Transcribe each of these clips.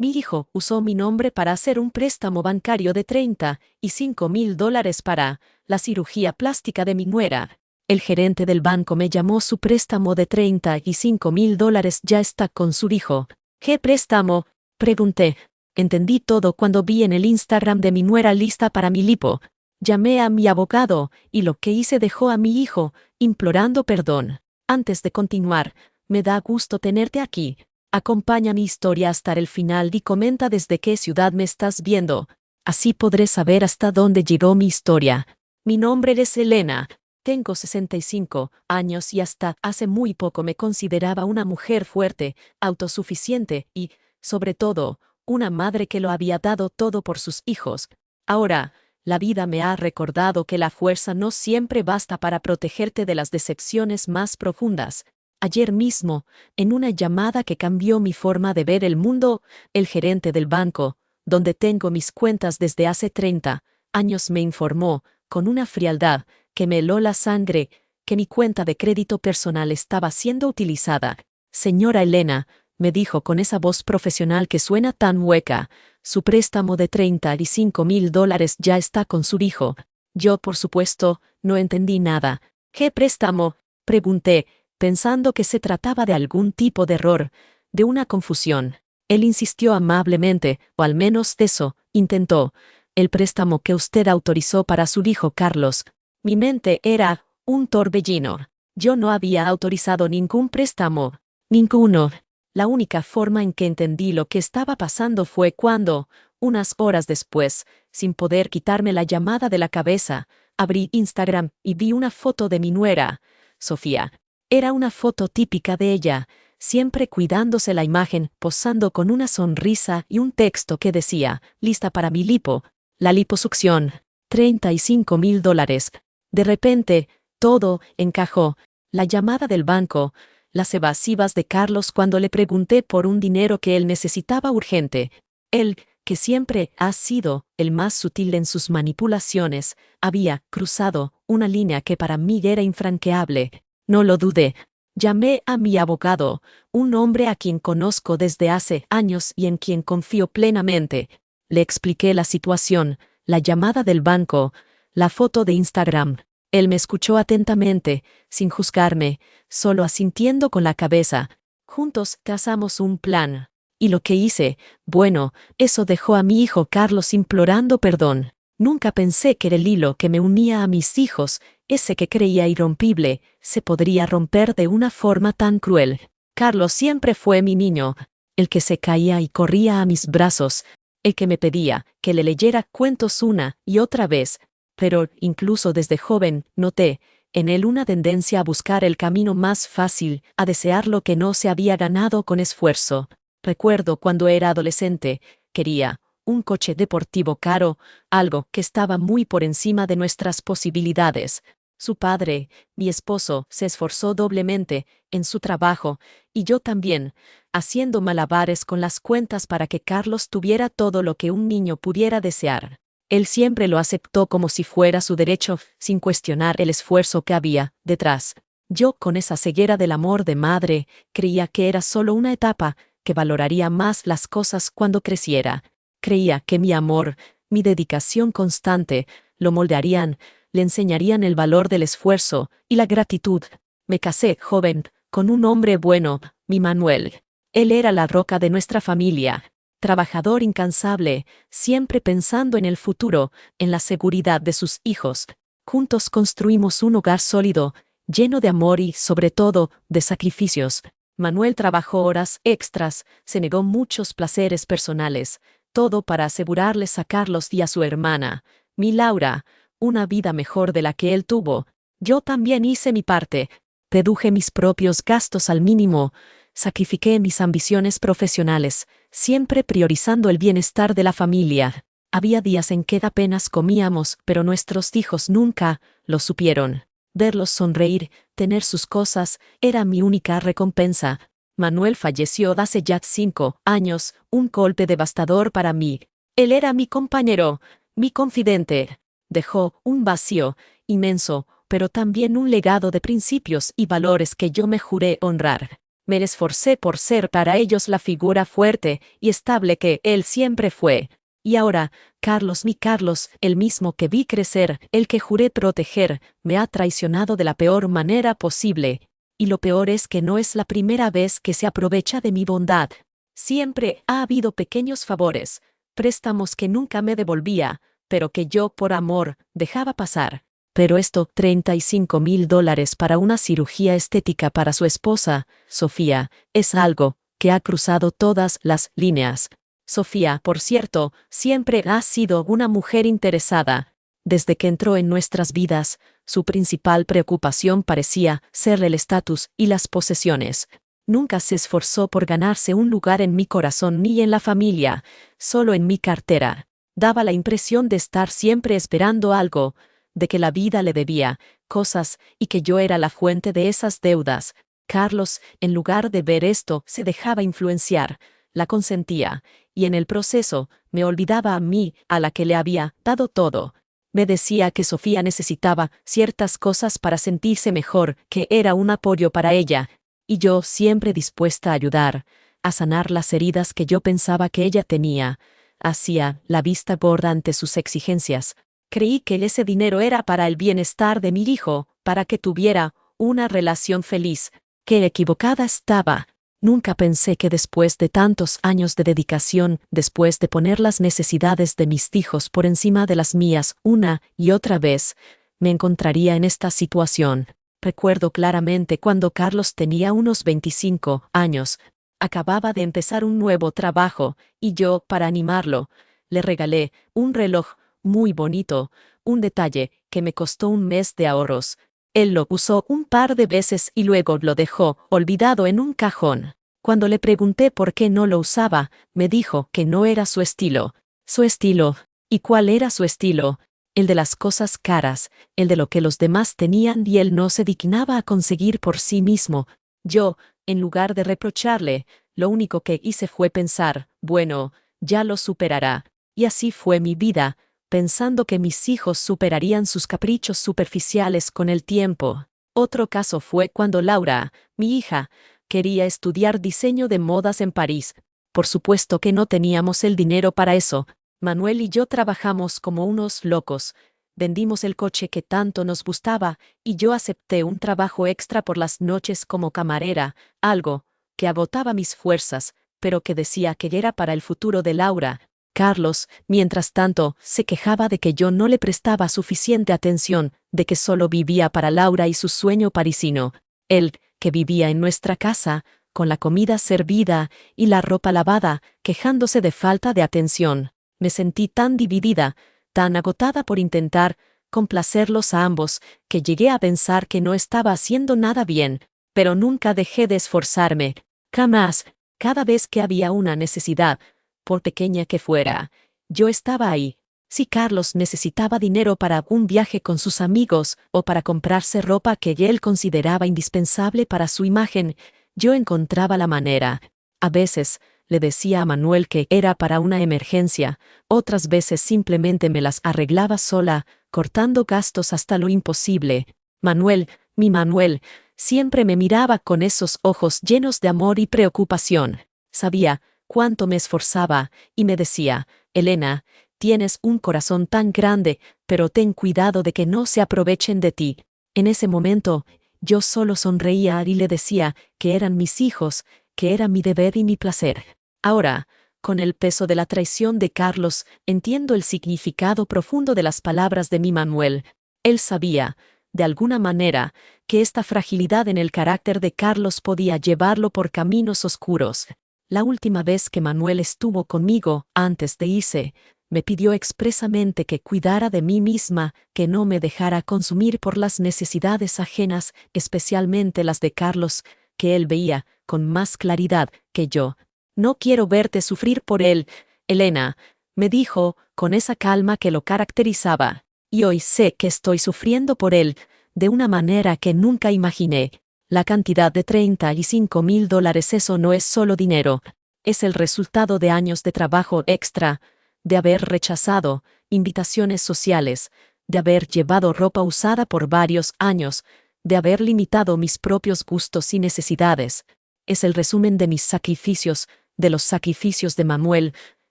Mi hijo usó mi nombre para hacer un préstamo bancario de $35.000 para la cirugía plástica de mi nuera. El gerente del banco me llamó su préstamo de $35.000 ya está con su hijo. ¿Qué préstamo? Pregunté. Entendí todo cuando vi en el Instagram de mi nuera lista para mi lipo. Llamé a mi abogado y lo que hice dejó a mi hijo implorando perdón. Antes de continuar, me da gusto tenerte aquí. Acompaña mi historia hasta el final y comenta desde qué ciudad me estás viendo. Así podré saber hasta dónde llegó mi historia. Mi nombre es Elena. Tengo 65 años y hasta hace muy poco me consideraba una mujer fuerte, autosuficiente y, sobre todo, una madre que lo había dado todo por sus hijos. Ahora, la vida me ha recordado que la fuerza no siempre basta para protegerte de las decepciones más profundas. Ayer mismo, en una llamada que cambió mi forma de ver el mundo, el gerente del banco, donde tengo mis cuentas desde hace 30 años, me informó, con una frialdad que me heló la sangre, que mi cuenta de crédito personal estaba siendo utilizada. Señora Elena, me dijo con esa voz profesional que suena tan hueca, su préstamo de $35.000 ya está con su hijo. Yo, por supuesto, no entendí nada. ¿Qué préstamo? Pregunté, pensando que se trataba de algún tipo de error, de una confusión. Él insistió amablemente, o al menos eso, intentó. El préstamo que usted autorizó para su hijo Carlos. Mi mente era un torbellino. Yo no había autorizado ningún préstamo. Ninguno. La única forma en que entendí lo que estaba pasando fue cuando, unas horas después, sin poder quitarme la llamada de la cabeza, abrí Instagram y vi una foto de mi nuera, Sofía. Era una foto típica de ella, siempre cuidándose la imagen, posando con una sonrisa y un texto que decía, lista para mi lipo, la liposucción, $35.000. De repente, todo encajó, la llamada del banco, las evasivas de Carlos cuando le pregunté por un dinero que él necesitaba urgente. Él, que siempre ha sido el más sutil en sus manipulaciones, había cruzado una línea que para mí era infranqueable. No lo dudé. Llamé a mi abogado, un hombre a quien conozco desde hace años y en quien confío plenamente. Le expliqué la situación, la llamada del banco, la foto de Instagram. Él me escuchó atentamente, sin juzgarme, solo asintiendo con la cabeza. Juntos trazamos un plan. Y lo que hice, bueno, eso dejó a mi hijo Carlos implorando perdón. Nunca pensé que el hilo que me unía a mis hijos, ese que creía irrompible, se podría romper de una forma tan cruel. Carlos siempre fue mi niño, el que se caía y corría a mis brazos, el que me pedía que le leyera cuentos una y otra vez. Pero, incluso desde joven, noté en él una tendencia a buscar el camino más fácil, a desear lo que no se había ganado con esfuerzo. Recuerdo cuando era adolescente, quería un coche deportivo caro, algo que estaba muy por encima de nuestras posibilidades. Su padre, mi esposo, se esforzó doblemente en su trabajo, y yo también, haciendo malabares con las cuentas para que Carlos tuviera todo lo que un niño pudiera desear. Él siempre lo aceptó como si fuera su derecho, sin cuestionar el esfuerzo que había detrás. Yo, con esa ceguera del amor de madre, creía que era solo una etapa, que valoraría más las cosas cuando creciera. Creía que mi amor, mi dedicación constante, lo moldearían, le enseñarían el valor del esfuerzo y la gratitud. Me casé joven, con un hombre bueno, mi Manuel. Él era la roca de nuestra familia. Trabajador incansable, siempre pensando en el futuro, en la seguridad de sus hijos. Juntos construimos un hogar sólido, lleno de amor y, sobre todo, de sacrificios. Manuel trabajó horas extras, se negó muchos placeres personales, todo para asegurarles a Carlos y a su hermana, mi Laura, una vida mejor de la que él tuvo. Yo también hice mi parte. Reduje mis propios gastos al mínimo. Sacrifiqué mis ambiciones profesionales, siempre priorizando el bienestar de la familia. Había días en que apenas comíamos, pero nuestros hijos nunca lo supieron. Verlos sonreír, tener sus cosas, era mi única recompensa. Manuel falleció hace ya 5 años, un golpe devastador para mí. Él era mi compañero, mi confidente. Dejó un vacío inmenso, pero también un legado de principios y valores que yo me juré honrar. Me esforcé por ser para ellos la figura fuerte y estable que él siempre fue. Y ahora, Carlos, mi Carlos, el mismo que vi crecer, el que juré proteger, me ha traicionado de la peor manera posible. Y lo peor es que no es la primera vez que se aprovecha de mi bondad. Siempre ha habido pequeños favores, préstamos que nunca me devolvía, pero que yo por amor dejaba pasar. Pero esto, $35,000 para una cirugía estética para su esposa, Sofía, es algo que ha cruzado todas las líneas. Sofía, por cierto, siempre ha sido una mujer interesada. Desde que entró en nuestras vidas, su principal preocupación parecía ser el estatus y las posesiones. Nunca se esforzó por ganarse un lugar en mi corazón ni en la familia, solo en mi cartera. Daba la impresión de estar siempre esperando algo, de que la vida le debía cosas y que yo era la fuente de esas deudas. Carlos, en lugar de ver esto, se dejaba influenciar, la consentía, y en el proceso me olvidaba a mí, a la que le había dado todo. Me decía que Sofía necesitaba ciertas cosas para sentirse mejor, que era un apoyo para ella, y yo siempre dispuesta a ayudar, a sanar las heridas que yo pensaba que ella tenía. Hacía la vista gorda ante sus exigencias. Creí que ese dinero era para el bienestar de mi hijo, para que tuviera una relación feliz. Qué equivocada estaba. Nunca pensé que después de tantos años de dedicación, después de poner las necesidades de mis hijos por encima de las mías una y otra vez, me encontraría en esta situación. Recuerdo claramente cuando Carlos tenía unos 25 años. Acababa de empezar un nuevo trabajo, y yo, para animarlo, le regalé un reloj muy bonito, un detalle que me costó un mes de ahorros. Él lo usó un par de veces y luego lo dejó olvidado en un cajón. Cuando le pregunté por qué no lo usaba, me dijo que no era su estilo. ¿Su estilo? ¿Y cuál era su estilo? El de las cosas caras, el de lo que los demás tenían y él no se dignaba a conseguir por sí mismo. Yo, en lugar de reprocharle, lo único que hice fue pensar, bueno, ya lo superará. Y así fue mi vida, pensando que mis hijos superarían sus caprichos superficiales con el tiempo. Otro caso fue cuando Laura, mi hija, quería estudiar diseño de modas en París. Por supuesto que no teníamos el dinero para eso. Manuel y yo trabajamos como unos locos. Vendimos el coche que tanto nos gustaba, y yo acepté un trabajo extra por las noches como camarera, algo que agotaba mis fuerzas, pero que decía que era para el futuro de Laura. Carlos, mientras tanto, se quejaba de que yo no le prestaba suficiente atención, de que solo vivía para Laura y su sueño parisino. Él, que vivía en nuestra casa, con la comida servida y la ropa lavada, quejándose de falta de atención. Me sentí tan dividida, tan agotada por intentar complacerlos a ambos, que llegué a pensar que no estaba haciendo nada bien, pero nunca dejé de esforzarme. Jamás, cada vez que había una necesidad, por pequeña que fuera, yo estaba ahí. Si Carlos necesitaba dinero para un viaje con sus amigos o para comprarse ropa que él consideraba indispensable para su imagen, yo encontraba la manera. A veces, le decía a Manuel que era para una emergencia, otras veces simplemente me las arreglaba sola, cortando gastos hasta lo imposible. Manuel, mi Manuel, siempre me miraba con esos ojos llenos de amor y preocupación. Sabía cuánto me esforzaba, y me decía, Elena, tienes un corazón tan grande, pero ten cuidado de que no se aprovechen de ti. En ese momento, yo solo sonreía y le decía que eran mis hijos, que era mi deber y mi placer. Ahora, con el peso de la traición de Carlos, entiendo el significado profundo de las palabras de mi Manuel. Él sabía, de alguna manera, que esta fragilidad en el carácter de Carlos podía llevarlo por caminos oscuros. La última vez que Manuel estuvo conmigo, antes de irse, me pidió expresamente que cuidara de mí misma, que no me dejara consumir por las necesidades ajenas, especialmente las de Carlos, que él veía con más claridad que yo. No quiero verte sufrir por él, Elena, me dijo, con esa calma que lo caracterizaba. Y hoy sé que estoy sufriendo por él, de una manera que nunca imaginé. La cantidad de $35,000, eso no es solo dinero. Es el resultado de años de trabajo extra, de haber rechazado invitaciones sociales, de haber llevado ropa usada por varios años, de haber limitado mis propios gustos y necesidades. Es el resumen de mis sacrificios, de los sacrificios de Manuel,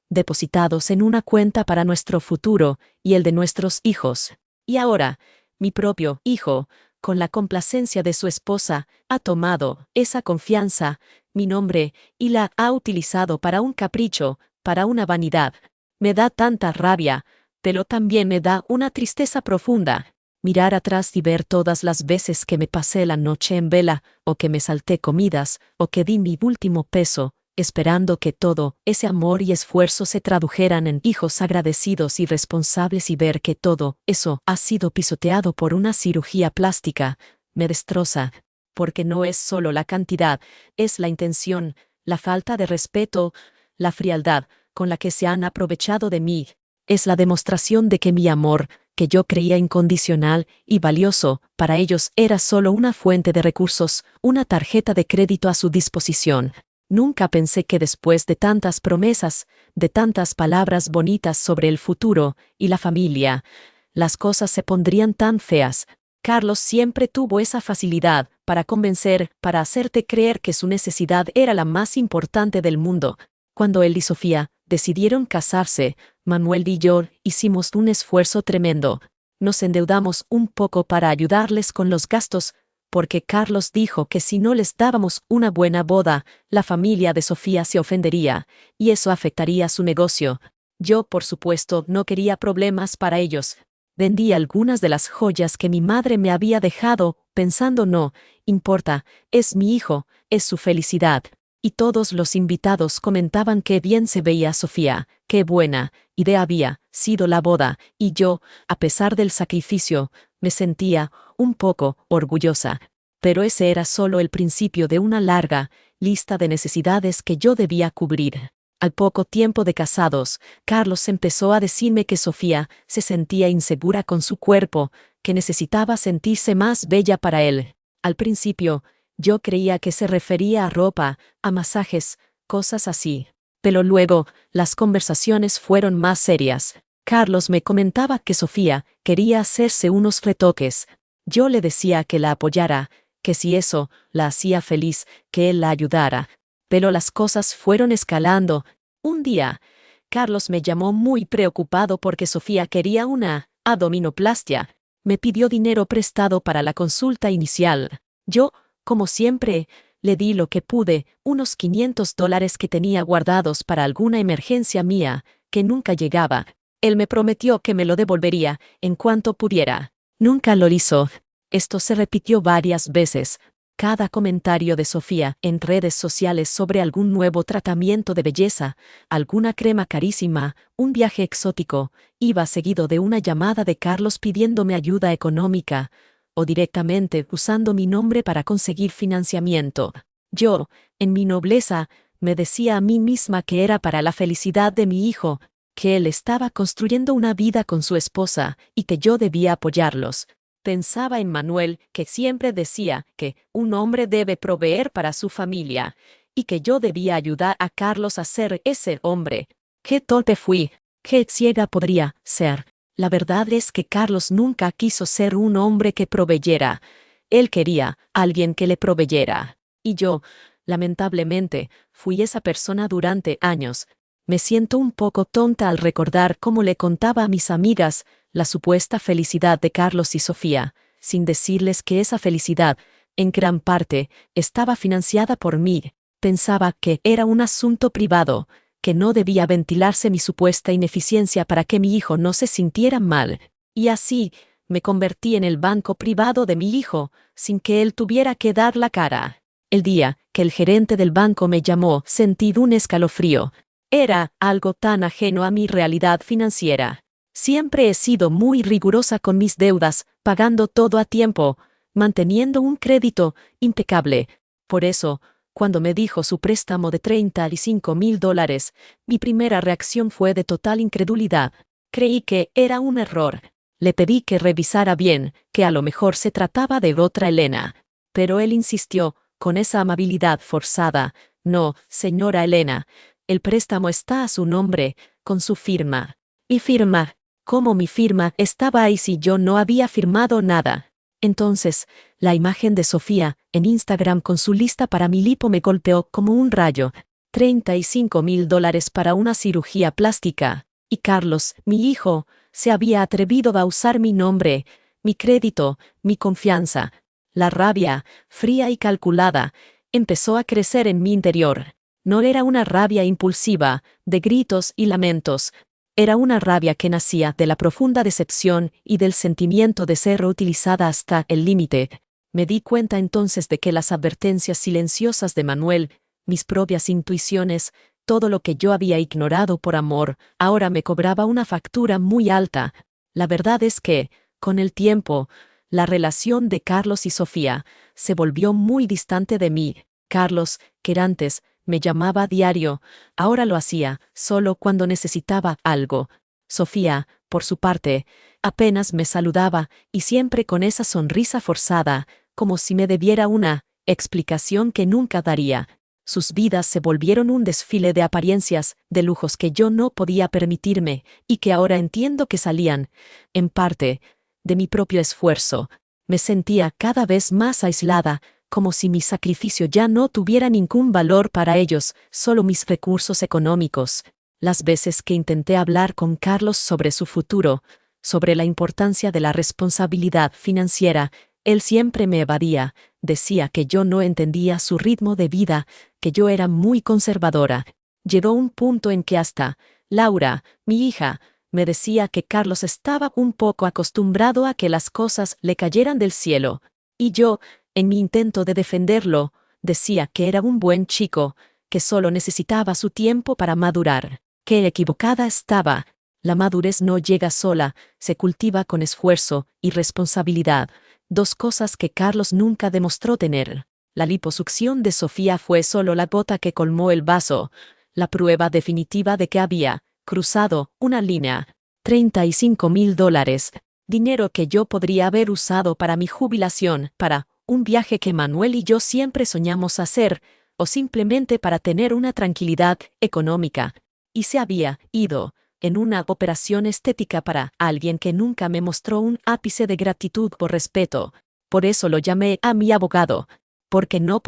depositados en una cuenta para nuestro futuro y el de nuestros hijos. Y ahora, mi propio hijo, con la complacencia de su esposa, ha tomado esa confianza, mi nombre, y la ha utilizado para un capricho, para una vanidad. Me da tanta rabia, pero también me da una tristeza profunda. Mirar atrás y ver todas las veces que me pasé la noche en vela, o que me salté comidas, o que di mi último peso, esperando que todo ese amor y esfuerzo se tradujeran en hijos agradecidos y responsables, y ver que todo eso ha sido pisoteado por una cirugía plástica, me destroza. Porque no es solo la cantidad, es la intención, la falta de respeto, la frialdad con la que se han aprovechado de mí. Es la demostración de que mi amor, que yo creía incondicional y valioso, para ellos era solo una fuente de recursos, una tarjeta de crédito a su disposición. Nunca pensé que después de tantas promesas, de tantas palabras bonitas sobre el futuro y la familia, las cosas se pondrían tan feas. Carlos siempre tuvo esa facilidad para convencer, para hacerte creer que su necesidad era la más importante del mundo. Cuando él y Sofía decidieron casarse, Manuel y yo hicimos un esfuerzo tremendo. Nos endeudamos un poco para ayudarles con los gastos, porque Carlos dijo que si no les dábamos una buena boda, la familia de Sofía se ofendería, y eso afectaría su negocio. Yo, por supuesto, no quería problemas para ellos. Vendí algunas de las joyas que mi madre me había dejado, pensando no importa, es mi hijo, es su felicidad. Y todos los invitados comentaban qué bien se veía Sofía, qué buena idea había sido la boda, y yo, a pesar del sacrificio, me sentía un poco orgullosa. Pero ese era solo el principio de una larga lista de necesidades que yo debía cubrir. Al poco tiempo de casados, Carlos empezó a decirme que Sofía se sentía insegura con su cuerpo, que necesitaba sentirse más bella para él. Al principio, yo creía que se refería a ropa, a masajes, cosas así. Pero luego, las conversaciones fueron más serias. Carlos me comentaba que Sofía quería hacerse unos retoques. Yo le decía que la apoyara, que si eso la hacía feliz, que él la ayudara. Pero las cosas fueron escalando. Un día, Carlos me llamó muy preocupado porque Sofía quería una abdominoplastia. Me pidió dinero prestado para la consulta inicial. Yo, como siempre, le di lo que pude, unos $500 que tenía guardados para alguna emergencia mía, que nunca llegaba. Él me prometió que me lo devolvería en cuanto pudiera. Nunca lo hizo. Esto se repitió varias veces. Cada comentario de Sofía en redes sociales sobre algún nuevo tratamiento de belleza, alguna crema carísima, un viaje exótico, iba seguido de una llamada de Carlos pidiéndome ayuda económica, o directamente usando mi nombre para conseguir financiamiento. Yo, en mi nobleza, me decía a mí misma que era para la felicidad de mi hijo, que él estaba construyendo una vida con su esposa y que yo debía apoyarlos. Pensaba en Manuel, que siempre decía que un hombre debe proveer para su familia, y que yo debía ayudar a Carlos a ser ese hombre. ¡Qué torpe fui! ¡Qué ciega podría ser! La verdad es que Carlos nunca quiso ser un hombre que proveyera. Él quería alguien que le proveyera. Y yo, lamentablemente, fui esa persona durante años. Me siento un poco tonta al recordar cómo le contaba a mis amigas la supuesta felicidad de Carlos y Sofía, sin decirles que esa felicidad, en gran parte, estaba financiada por mí. Pensaba que era un asunto privado, que no debía ventilarse mi supuesta ineficiencia para que mi hijo no se sintiera mal. Y así, me convertí en el banco privado de mi hijo, sin que él tuviera que dar la cara. El día que el gerente del banco me llamó, sentí un escalofrío. Era algo tan ajeno a mi realidad financiera. Siempre he sido muy rigurosa con mis deudas, pagando todo a tiempo, manteniendo un crédito impecable. Por eso, cuando me dijo su préstamo de $35,000, mi primera reacción fue de total incredulidad. Creí que era un error. Le pedí que revisara bien, que a lo mejor se trataba de otra Elena. Pero él insistió, con esa amabilidad forzada. No, señora Elena, el préstamo está a su nombre, con su firma. ¿Y firma? ¿Cómo mi firma estaba ahí si yo no había firmado nada? Entonces, la imagen de Sofía, en Instagram con su lista para mi lipo me golpeó como un rayo. $35,000 para una cirugía plástica. Y Carlos, mi hijo, se había atrevido a usar mi nombre, mi crédito, mi confianza. La rabia, fría y calculada, empezó a crecer en mi interior. No era una rabia impulsiva, de gritos y lamentos. Era una rabia que nacía de la profunda decepción y del sentimiento de ser reutilizada hasta el límite. Me di cuenta entonces de que las advertencias silenciosas de Manuel, mis propias intuiciones, todo lo que yo había ignorado por amor, ahora me cobraba una factura muy alta. La verdad es que, con el tiempo, la relación de Carlos y Sofía se volvió muy distante de mí. Carlos, que antes me llamaba a diario, ahora lo hacía solo cuando necesitaba algo. Sofía, por su parte, apenas me saludaba y siempre con esa sonrisa forzada, como si me debiera una explicación que nunca daría. Sus vidas se volvieron un desfile de apariencias, de lujos que yo no podía permitirme y que ahora entiendo que salían, en parte, de mi propio esfuerzo. Me sentía cada vez más aislada, como si mi sacrificio ya no tuviera ningún valor para ellos, solo mis recursos económicos. Las veces que intenté hablar con Carlos sobre su futuro, sobre la importancia de la responsabilidad financiera, él siempre me evadía, decía que yo no entendía su ritmo de vida, que yo era muy conservadora. Llegó un punto en que hasta Laura, mi hija, me decía que Carlos estaba un poco acostumbrado a que las cosas le cayeran del cielo. Y yo, en mi intento de defenderlo, decía que era un buen chico, que solo necesitaba su tiempo para madurar. Qué equivocada estaba. La madurez no llega sola, se cultiva con esfuerzo y responsabilidad, dos cosas que Carlos nunca demostró tener. La liposucción de Sofía fue solo la gota que colmó el vaso, la prueba definitiva de que había cruzado una línea. $35,000, dinero que yo podría haber usado para mi jubilación, para un viaje que Manuel y yo siempre soñamos hacer, o simplemente para tener una tranquilidad económica. Y se había ido en una operación estética para alguien que nunca me mostró un ápice de gratitud o respeto. Por eso lo llamé a mi abogado. Porque no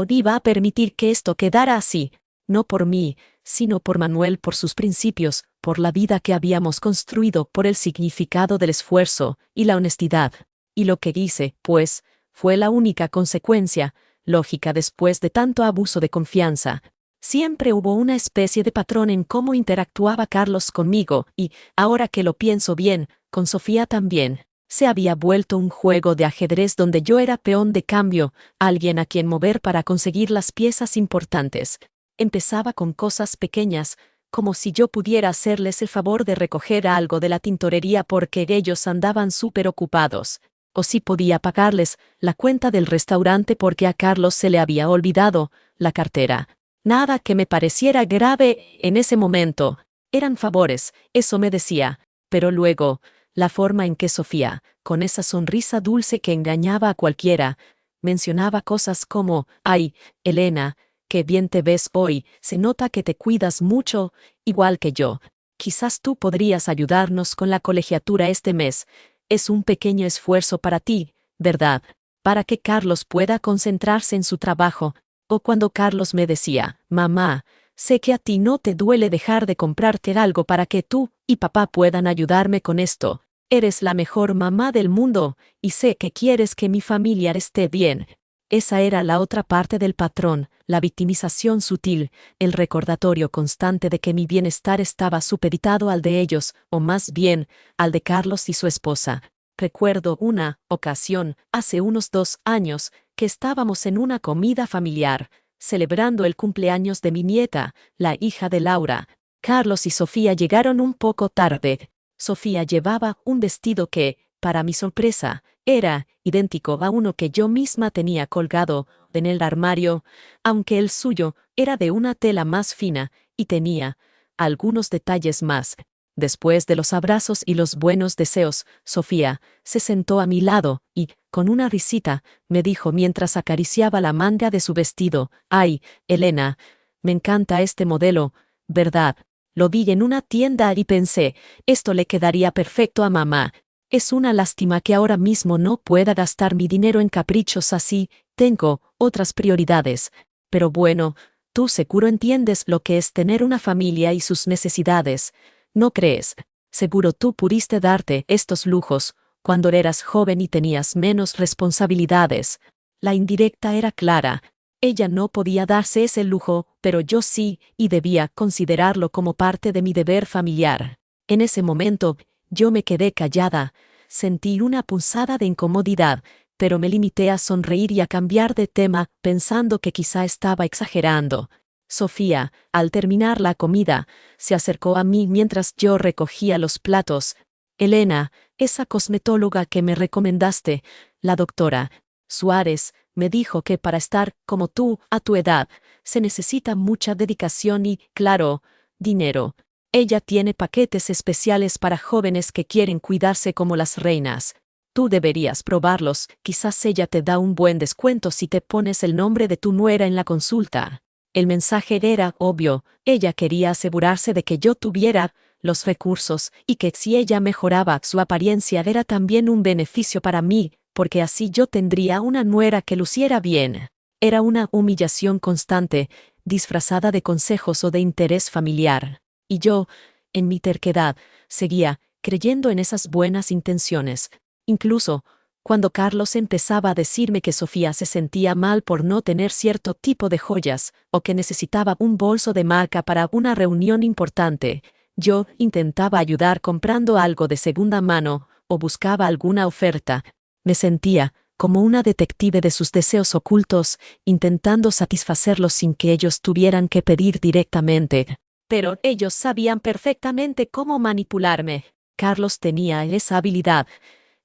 iba a permitir que esto quedara así. No por mí, sino por Manuel, por sus principios, por la vida que habíamos construido, por el significado del esfuerzo y la honestidad. Y lo que hice, pues, fue la única consecuencia lógica después de tanto abuso de confianza. Siempre hubo una especie de patrón en cómo interactuaba Carlos conmigo y, ahora que lo pienso bien, con Sofía también. Se había vuelto un juego de ajedrez donde yo era peón de cambio, alguien a quien mover para conseguir las piezas importantes. Empezaba con cosas pequeñas, como si yo pudiera hacerles el favor de recoger algo de la tintorería porque ellos andaban súper ocupados. O si podía pagarles la cuenta del restaurante porque a Carlos se le había olvidado la cartera. Nada que me pareciera grave en ese momento. Eran favores, eso me decía. Pero luego, la forma en que Sofía, con esa sonrisa dulce que engañaba a cualquiera, mencionaba cosas como, «Ay, Elena, qué bien te ves hoy, se nota que te cuidas mucho, igual que yo. Quizás tú podrías ayudarnos con la colegiatura este mes. Es un pequeño esfuerzo para ti, ¿verdad? Para que Carlos pueda concentrarse en su trabajo». O cuando Carlos me decía, «Mamá, sé que a ti no te duele dejar de comprarte algo para que tú y papá puedan ayudarme con esto. Eres la mejor mamá del mundo, y sé que quieres que mi familia esté bien». Esa era la otra parte del patrón, la victimización sutil, el recordatorio constante de que mi bienestar estaba supeditado al de ellos, o más bien, al de Carlos y su esposa. Recuerdo una ocasión, hace unos 2 años, que estábamos en una comida familiar, celebrando el cumpleaños de mi nieta, la hija de Laura. Carlos y Sofía llegaron un poco tarde. Sofía llevaba un vestido que, para mi sorpresa, era idéntico a uno que yo misma tenía colgado en el armario, aunque el suyo era de una tela más fina y tenía algunos detalles más. Después de los abrazos y los buenos deseos, Sofía se sentó a mi lado y, con una risita, me dijo mientras acariciaba la manga de su vestido, «Ay, Elena, me encanta este modelo, ¿verdad? Lo vi en una tienda y pensé, esto le quedaría perfecto a mamá». Es una lástima que ahora mismo no pueda gastar mi dinero en caprichos así, tengo otras prioridades. Pero bueno, tú seguro entiendes lo que es tener una familia y sus necesidades, ¿no crees? Seguro tú pudiste darte estos lujos cuando eras joven y tenías menos responsabilidades. La indirecta era clara. Ella no podía darse ese lujo, pero yo sí, y debía considerarlo como parte de mi deber familiar. En ese momento, yo me quedé callada. Sentí una punzada de incomodidad, pero me limité a sonreír y a cambiar de tema, pensando que quizá estaba exagerando. Sofía, al terminar la comida, se acercó a mí mientras yo recogía los platos. Elena, esa cosmetóloga que me recomendaste, la doctora Suárez, me dijo que para estar como tú, a tu edad, se necesita mucha dedicación y, claro, dinero. Ella tiene paquetes especiales para jóvenes que quieren cuidarse como las reinas. Tú deberías probarlos, quizás ella te da un buen descuento si te pones el nombre de tu nuera en la consulta. El mensaje era obvio, ella quería asegurarse de que yo tuviera los recursos y que si ella mejoraba su apariencia era también un beneficio para mí, porque así yo tendría una nuera que luciera bien. Era una humillación constante, disfrazada de consejos o de interés familiar. Y yo, en mi terquedad, seguía creyendo en esas buenas intenciones. Incluso, cuando Carlos empezaba a decirme que Sofía se sentía mal por no tener cierto tipo de joyas, o que necesitaba un bolso de marca para una reunión importante, yo intentaba ayudar comprando algo de segunda mano, o buscaba alguna oferta. Me sentía como una detective de sus deseos ocultos, intentando satisfacerlos sin que ellos tuvieran que pedir directamente. Pero ellos sabían perfectamente cómo manipularme. Carlos tenía esa habilidad,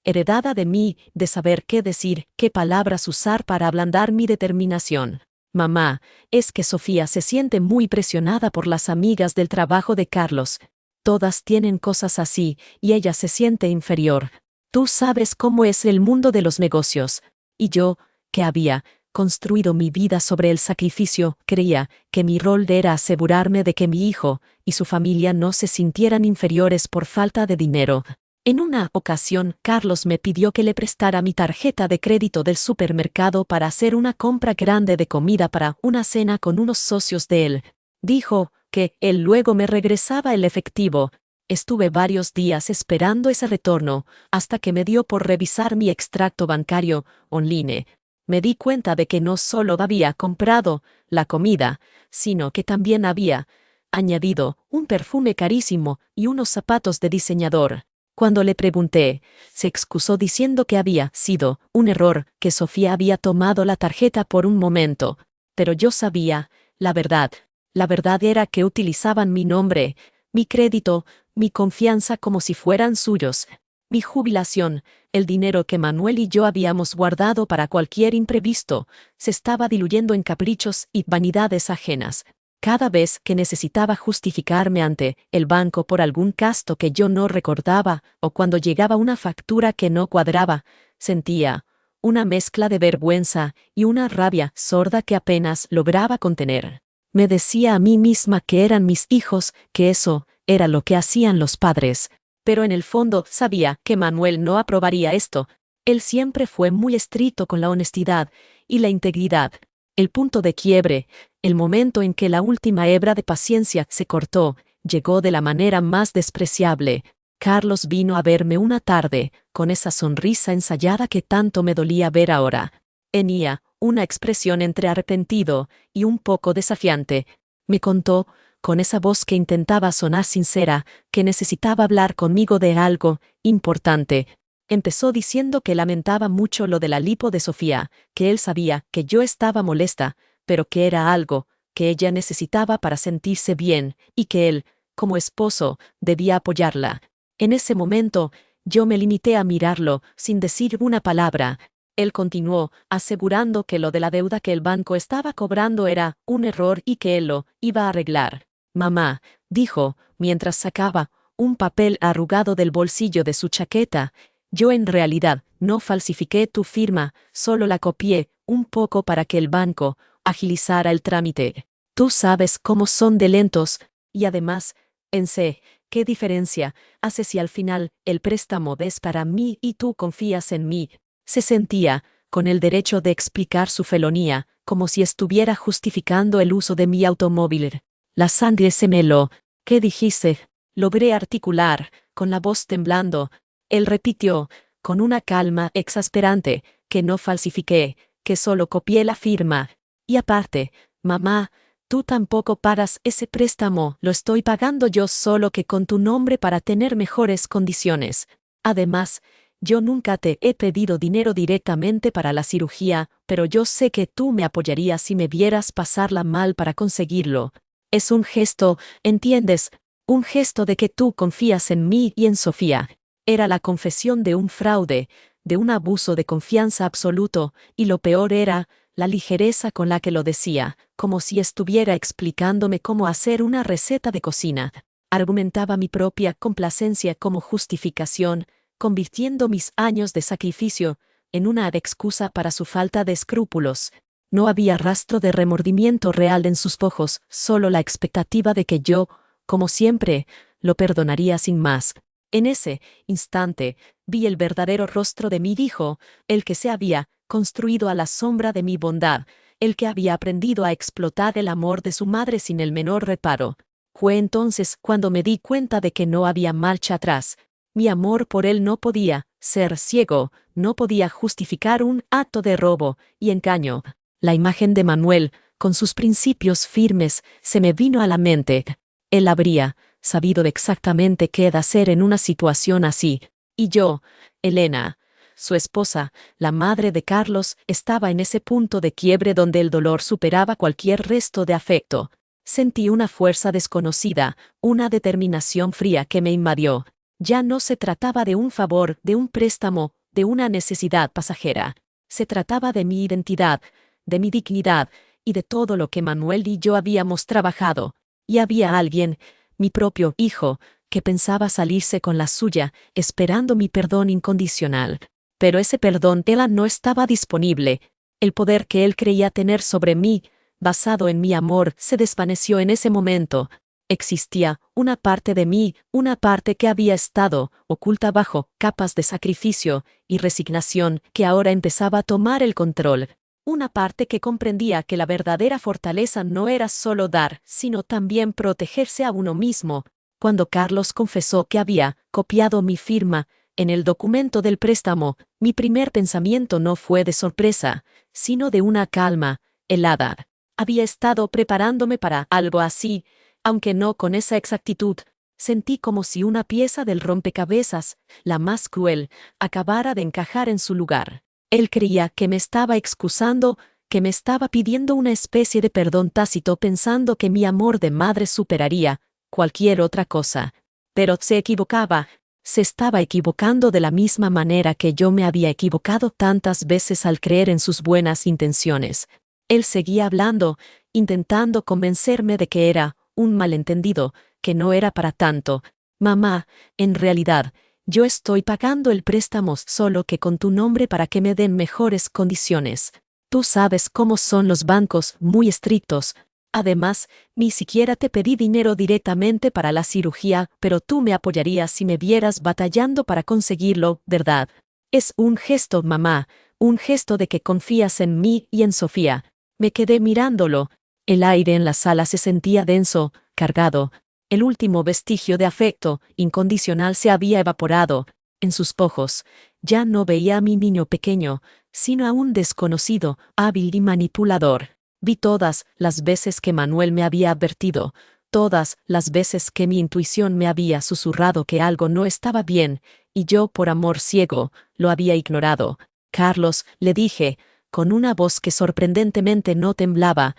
heredada de mí, de saber qué decir, qué palabras usar para ablandar mi determinación. Mamá, es que Sofía se siente muy presionada por las amigas del trabajo de Carlos. Todas tienen cosas así, y ella se siente inferior. Tú sabes cómo es el mundo de los negocios. Y yo, que había construido mi vida sobre el sacrificio, creía que mi rol era asegurarme de que mi hijo y su familia no se sintieran inferiores por falta de dinero. En una ocasión, Carlos me pidió que le prestara mi tarjeta de crédito del supermercado para hacer una compra grande de comida para una cena con unos socios de él. Dijo que él luego me regresaba el efectivo. Estuve varios días esperando ese retorno, hasta que me dio por revisar mi extracto bancario online. Me di cuenta de que no solo había comprado la comida, sino que también había añadido un perfume carísimo y unos zapatos de diseñador. Cuando le pregunté, se excusó diciendo que había sido un error, que Sofía había tomado la tarjeta por un momento. Pero yo sabía la verdad. La verdad era que utilizaban mi nombre, mi crédito, mi confianza como si fueran suyos. Mi jubilación, el dinero que Manuel y yo habíamos guardado para cualquier imprevisto, se estaba diluyendo en caprichos y vanidades ajenas. Cada vez que necesitaba justificarme ante el banco por algún gasto que yo no recordaba, o cuando llegaba una factura que no cuadraba, sentía una mezcla de vergüenza y una rabia sorda que apenas lograba contener. Me decía a mí misma que eran mis hijos, que eso era lo que hacían los padres. Pero en el fondo sabía que Manuel no aprobaría esto. Él siempre fue muy estricto con la honestidad y la integridad. El punto de quiebre, el momento en que la última hebra de paciencia se cortó, llegó de la manera más despreciable. Carlos vino a verme una tarde, con esa sonrisa ensayada que tanto me dolía ver ahora. Tenía una expresión entre arrepentido y un poco desafiante. Me contó, con esa voz que intentaba sonar sincera, que necesitaba hablar conmigo de algo importante. Empezó diciendo que lamentaba mucho lo de la lipo de Sofía, que él sabía que yo estaba molesta, pero que era algo que ella necesitaba para sentirse bien, y que él, como esposo, debía apoyarla. En ese momento, yo me limité a mirarlo, sin decir una palabra. Él continuó, asegurando que lo de la deuda que el banco estaba cobrando era un error y que él lo iba a arreglar. Mamá, dijo, mientras sacaba un papel arrugado del bolsillo de su chaqueta, yo en realidad no falsifiqué tu firma, solo la copié un poco para que el banco agilizara el trámite. Tú sabes cómo son de lentos, y además, pensé ¿Qué diferencia hace si al final el préstamo es para mí y tú confías en mí? Se sentía con el derecho de explicar su felonía, como si estuviera justificando el uso de mi automóvil. La sangre se me heló. ¿Qué dijiste? Logré articular, con la voz temblando. Él repitió, con una calma exasperante, que no falsifiqué, que solo copié la firma. Y aparte, mamá, tú tampoco pagas ese préstamo, lo estoy pagando yo solo que con tu nombre para tener mejores condiciones. Además, yo nunca te he pedido dinero directamente para la cirugía, pero yo sé que tú me apoyarías si me vieras pasarla mal para conseguirlo. Es un gesto, ¿entiendes? Un gesto de que tú confías en mí y en Sofía. Era la confesión de un fraude, de un abuso de confianza absoluto, y lo peor era la ligereza con la que lo decía, como si estuviera explicándome cómo hacer una receta de cocina. Argumentaba mi propia complacencia como justificación, convirtiendo mis años de sacrificio en una excusa para su falta de escrúpulos. No había rastro de remordimiento real en sus ojos, solo la expectativa de que yo, como siempre, lo perdonaría sin más. En ese instante, vi el verdadero rostro de mi hijo, el que se había construido a la sombra de mi bondad, el que había aprendido a explotar el amor de su madre sin el menor reparo. Fue entonces cuando me di cuenta de que no había marcha atrás. Mi amor por él no podía ser ciego, no podía justificar un acto de robo y engaño. La imagen de Manuel, con sus principios firmes, se me vino a la mente. Él habría sabido exactamente qué hacer en una situación así. Y yo, Elena, su esposa, la madre de Carlos, estaba en ese punto de quiebre donde el dolor superaba cualquier resto de afecto. Sentí una fuerza desconocida, una determinación fría que me invadió. Ya no se trataba de un favor, de un préstamo, de una necesidad pasajera. Se trataba de mi identidad, de mi dignidad y de todo lo que Manuel y yo habíamos trabajado. Y había alguien, mi propio hijo, que pensaba salirse con la suya, esperando mi perdón incondicional. Pero ese perdón no estaba disponible. El poder que él creía tener sobre mí, basado en mi amor, se desvaneció en ese momento. Existía una parte de mí, una parte que había estado oculta bajo capas de sacrificio y resignación, que ahora empezaba a tomar el control. Una parte que comprendía que la verdadera fortaleza no era solo dar, sino también protegerse a uno mismo. Cuando Carlos confesó que había copiado mi firma en el documento del préstamo, mi primer pensamiento no fue de sorpresa, sino de una calma helada. Había estado preparándome para algo así, aunque no con esa exactitud. Sentí como si una pieza del rompecabezas, la más cruel, acabara de encajar en su lugar. Él creía que me estaba excusando, que me estaba pidiendo una especie de perdón tácito pensando que mi amor de madre superaría cualquier otra cosa. Pero se equivocaba. Se estaba equivocando de la misma manera que yo me había equivocado tantas veces al creer en sus buenas intenciones. Él seguía hablando, intentando convencerme de que era un malentendido, que no era para tanto. Mamá, en realidad, yo estoy pagando el préstamo solo que con tu nombre para que me den mejores condiciones. Tú sabes cómo son los bancos, muy estrictos. Además, ni siquiera te pedí dinero directamente para la cirugía, pero tú me apoyarías si me vieras batallando para conseguirlo, ¿verdad? Es un gesto, mamá, un gesto de que confías en mí y en Sofía. Me quedé mirándolo. El aire en la sala se sentía denso, cargado. El último vestigio de afecto incondicional se había evaporado. En sus ojos, ya no veía a mi niño pequeño, sino a un desconocido, hábil y manipulador. Vi todas las veces que Manuel me había advertido, todas las veces que mi intuición me había susurrado que algo no estaba bien, y yo, por amor ciego, lo había ignorado. Carlos, le dije, con una voz que sorprendentemente no temblaba,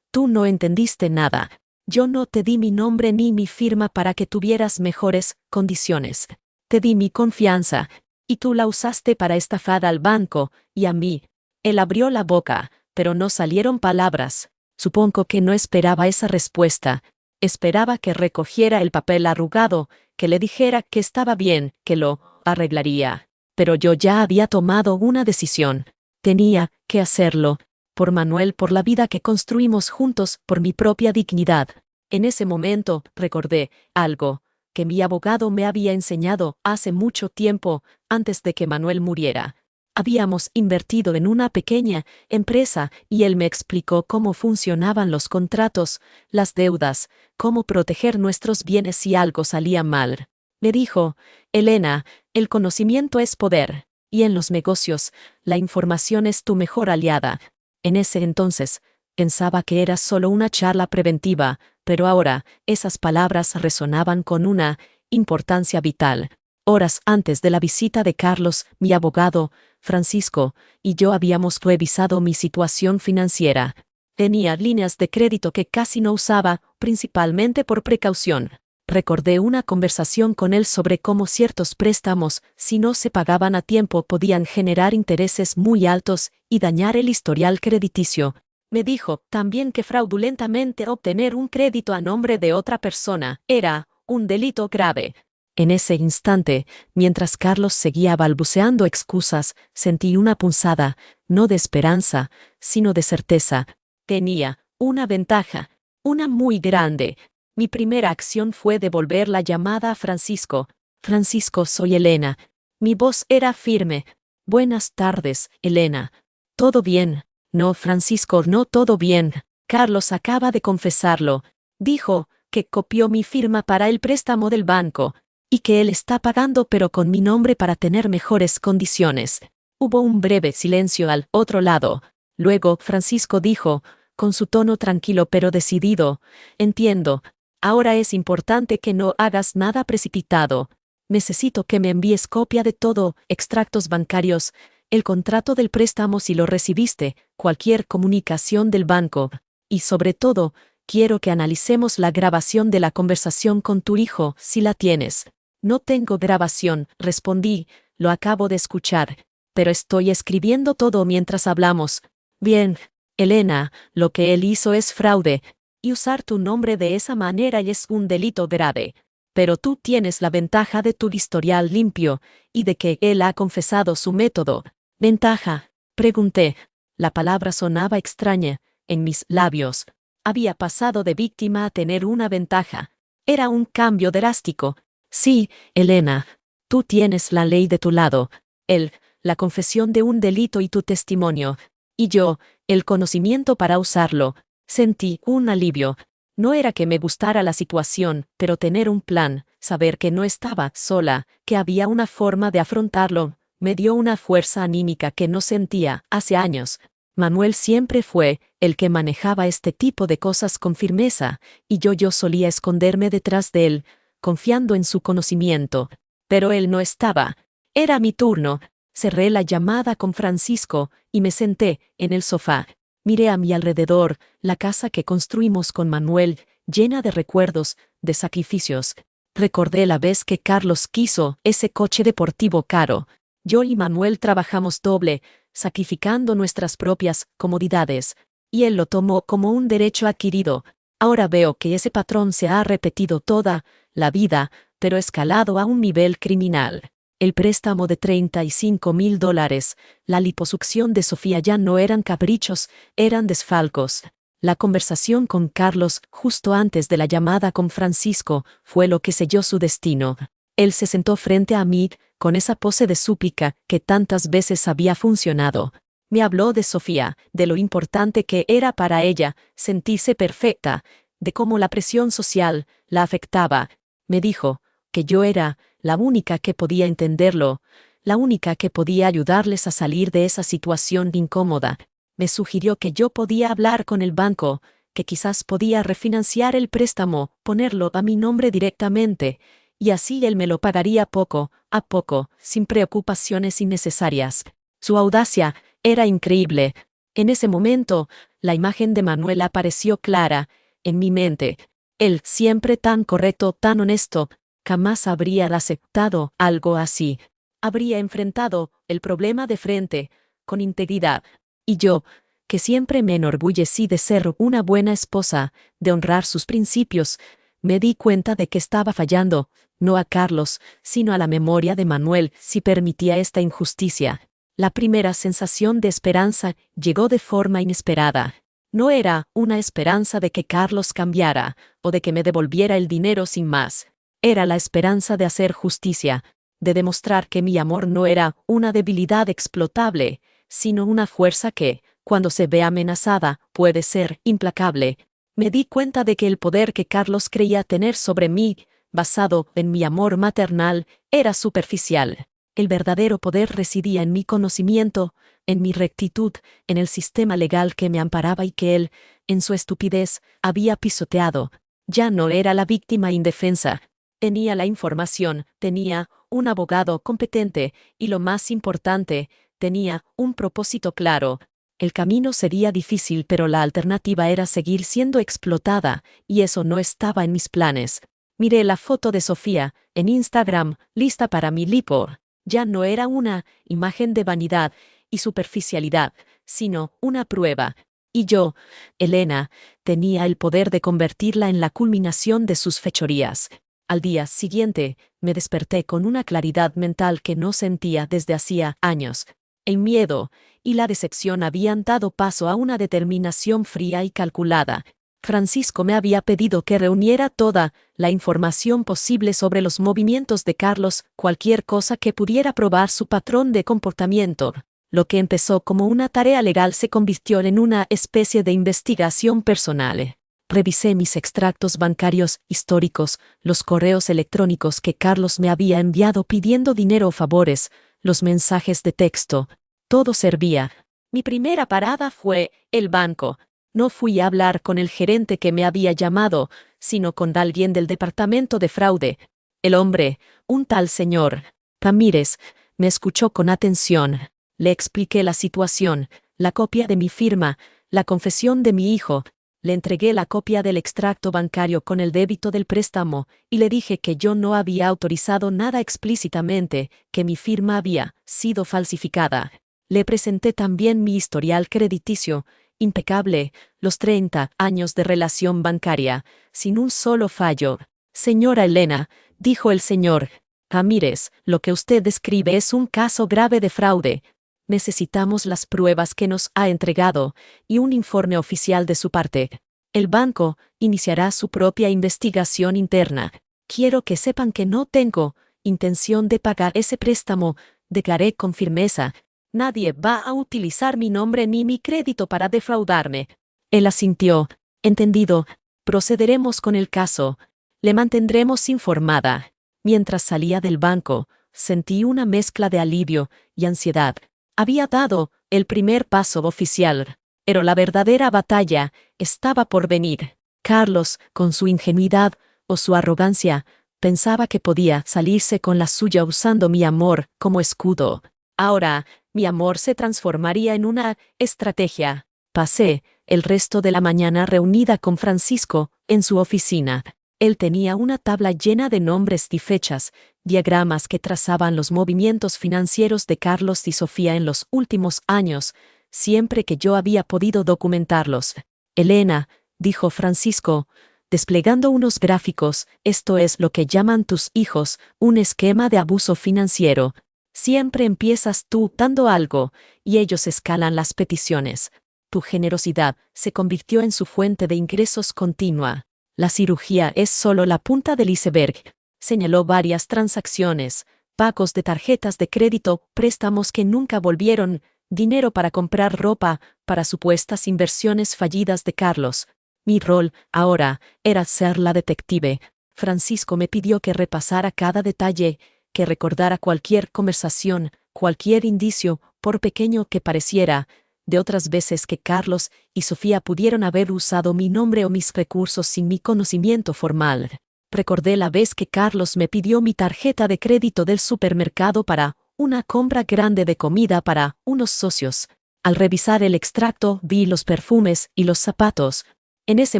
tú no entendiste nada. Yo no te di mi nombre ni mi firma para que tuvieras mejores condiciones. Te di mi confianza, y tú la usaste para estafar al banco y a mí. Él abrió la boca, pero no salieron palabras. Supongo que no esperaba esa respuesta. Esperaba que recogiera el papel arrugado, que le dijera que estaba bien, que lo arreglaría. Pero yo ya había tomado una decisión. Tenía que hacerlo. Por Manuel, por la vida que construimos juntos, por mi propia dignidad. En ese momento, recordé algo. que mi abogado me había enseñado hace mucho tiempo, antes de que Manuel muriera. Habíamos invertido en una pequeña empresa y él me explicó cómo funcionaban los contratos, las deudas, cómo proteger nuestros bienes si algo salía mal. Me dijo, Elena, el conocimiento es poder, y en los negocios, la información es tu mejor aliada. En ese entonces, pensaba que era solo una charla preventiva, pero ahora, esas palabras resonaban con una importancia vital. Horas antes de la visita de Carlos, mi abogado, Francisco, y yo habíamos revisado mi situación financiera. Tenía líneas de crédito que casi no usaba, principalmente por precaución. Recordé una conversación con él sobre cómo ciertos préstamos, si no se pagaban a tiempo, podían generar intereses muy altos y dañar el historial crediticio. Me dijo también que fraudulentamente obtener un crédito a nombre de otra persona era un delito grave. En ese instante, mientras Carlos seguía balbuceando excusas, sentí una punzada, no de esperanza, sino de certeza. Tenía una ventaja, una muy grande. Mi primera acción fue devolver la llamada a Francisco. Francisco, soy Elena. Mi voz era firme. Buenas tardes, Elena. ¿Todo bien? No, Francisco, no todo bien. Carlos acaba de confesarlo. Dijo que copió mi firma para el préstamo del banco y que él está pagando pero con mi nombre para tener mejores condiciones. Hubo un breve silencio al otro lado. Luego Francisco dijo, con su tono tranquilo pero decidido, entiendo. Ahora es importante que no hagas nada precipitado. Necesito que me envíes copia de todo, extractos bancarios, el contrato del préstamo si lo recibiste, cualquier comunicación del banco. Y sobre todo, quiero que analicemos la grabación de la conversación con tu hijo, si la tienes. No tengo grabación, respondí, lo acabo de escuchar. Pero estoy escribiendo todo mientras hablamos. Bien, Elena, lo que él hizo es fraude. Y usar tu nombre de esa manera es un delito grave. Pero tú tienes la ventaja de tu historial limpio, y de que él ha confesado su método. ¿Ventaja? Pregunté. La palabra sonaba extraña en mis labios. Había pasado de víctima a tener una ventaja. Era un cambio drástico. Sí, Elena. Tú tienes la ley de tu lado. Él, la confesión de un delito y tu testimonio. Y yo, el conocimiento para usarlo. Sentí un alivio. No era que me gustara la situación, pero tener un plan, saber que no estaba sola, que había una forma de afrontarlo, me dio una fuerza anímica que no sentía hace años. Manuel siempre fue el que manejaba este tipo de cosas con firmeza, y yo solía esconderme detrás de él, confiando en su conocimiento. Pero él no estaba. Era mi turno. Cerré la llamada con Francisco y me senté en el sofá. Miré a mi alrededor, la casa que construimos con Manuel, llena de recuerdos, de sacrificios. Recordé la vez que Carlos quiso ese coche deportivo caro. Yo y Manuel trabajamos doble, sacrificando nuestras propias comodidades, y él lo tomó como un derecho adquirido. Ahora veo que ese patrón se ha repetido toda la vida, pero escalado a un nivel criminal. El préstamo de $35,000, la liposucción de Sofía ya no eran caprichos, eran desfalcos. La conversación con Carlos, justo antes de la llamada con Francisco, fue lo que selló su destino. Él se sentó frente a mí, con esa pose de súplica que tantas veces había funcionado. Me habló de Sofía, de lo importante que era para ella sentirse perfecta, de cómo la presión social la afectaba. Me dijo que yo era la única que podía entenderlo, la única que podía ayudarles a salir de esa situación incómoda. Me sugirió que yo podía hablar con el banco, que quizás podía refinanciar el préstamo, ponerlo a mi nombre directamente, y así él me lo pagaría poco a poco, sin preocupaciones innecesarias. Su audacia era increíble. En ese momento, la imagen de Manuel apareció clara en mi mente. Él, siempre tan correcto, tan honesto, jamás habría aceptado algo así. Habría enfrentado el problema de frente, con integridad. Y yo, que siempre me enorgullecí de ser una buena esposa, de honrar sus principios, me di cuenta de que estaba fallando, no a Carlos, sino a la memoria de Manuel, si permitía esta injusticia. La primera sensación de esperanza llegó de forma inesperada. No era una esperanza de que Carlos cambiara, o de que me devolviera el dinero sin más. Era la esperanza de hacer justicia, de demostrar que mi amor no era una debilidad explotable, sino una fuerza que, cuando se ve amenazada, puede ser implacable. Me di cuenta de que el poder que Carlos creía tener sobre mí, basado en mi amor maternal, era superficial. El verdadero poder residía en mi conocimiento, en mi rectitud, en el sistema legal que me amparaba y que él, en su estupidez, había pisoteado. Ya no era la víctima indefensa. Tenía la información, tenía un abogado competente y, lo más importante, tenía un propósito claro. El camino sería difícil, pero la alternativa era seguir siendo explotada, y eso no estaba en mis planes. Miré la foto de Sofía en Instagram, lista para mi lipo. Ya no era una imagen de vanidad y superficialidad, sino una prueba. Y yo, Elena, tenía el poder de convertirla en la culminación de sus fechorías. Al día siguiente, me desperté con una claridad mental que no sentía desde hacía años. El miedo y la decepción habían dado paso a una determinación fría y calculada. Francisco me había pedido que reuniera toda la información posible sobre los movimientos de Carlos, cualquier cosa que pudiera probar su patrón de comportamiento. Lo que empezó como una tarea legal se convirtió en una especie de investigación personal. Revisé mis extractos bancarios históricos, los correos electrónicos que Carlos me había enviado pidiendo dinero o favores, los mensajes de texto. Todo servía. Mi primera parada fue el banco. No fui a hablar con el gerente que me había llamado, sino con alguien del departamento de fraude. El hombre, un tal señor Ramírez, me escuchó con atención. Le expliqué la situación, la copia de mi firma, la confesión de mi hijo. Le entregué la copia del extracto bancario con el débito del préstamo y le dije que yo no había autorizado nada explícitamente, que mi firma había sido falsificada. Le presenté también mi historial crediticio, impecable, los 30 años de relación bancaria, sin un solo fallo. Señora Elena, dijo el señor Ramírez, lo que usted describe es un caso grave de fraude. Necesitamos las pruebas que nos ha entregado y un informe oficial de su parte. El banco iniciará su propia investigación interna. Quiero que sepan que no tengo intención de pagar ese préstamo, declaré con firmeza. Nadie va a utilizar mi nombre ni mi crédito para defraudarme. Él asintió. Entendido. Procederemos con el caso. Le mantendremos informada. Mientras salía del banco, sentí una mezcla de alivio y ansiedad. Había dado el primer paso oficial, pero la verdadera batalla estaba por venir. Carlos, con su ingenuidad o su arrogancia, pensaba que podía salirse con la suya usando mi amor como escudo. Ahora, mi amor se transformaría en una estrategia. Pasé el resto de la mañana reunida con Francisco en su oficina. Él tenía una tabla llena de nombres y fechas, diagramas que trazaban los movimientos financieros de Carlos y Sofía en los últimos años, siempre que yo había podido documentarlos. Elena, dijo Francisco, desplegando unos gráficos, esto es lo que llaman tus hijos, un esquema de abuso financiero. Siempre empiezas tú dando algo, y ellos escalan las peticiones. Tu generosidad se convirtió en su fuente de ingresos continua. La cirugía es solo la punta del iceberg. Señaló varias transacciones, pagos de tarjetas de crédito, préstamos que nunca volvieron, dinero para comprar ropa, para supuestas inversiones fallidas de Carlos. Mi rol, ahora, era ser la detective. Francisco me pidió que repasara cada detalle, que recordara cualquier conversación, cualquier indicio, por pequeño que pareciera, de otras veces que Carlos y Sofía pudieron haber usado mi nombre o mis recursos sin mi conocimiento formal. Recordé la vez que Carlos me pidió mi tarjeta de crédito del supermercado para una compra grande de comida para unos socios. Al revisar el extracto vi los perfumes y los zapatos. En ese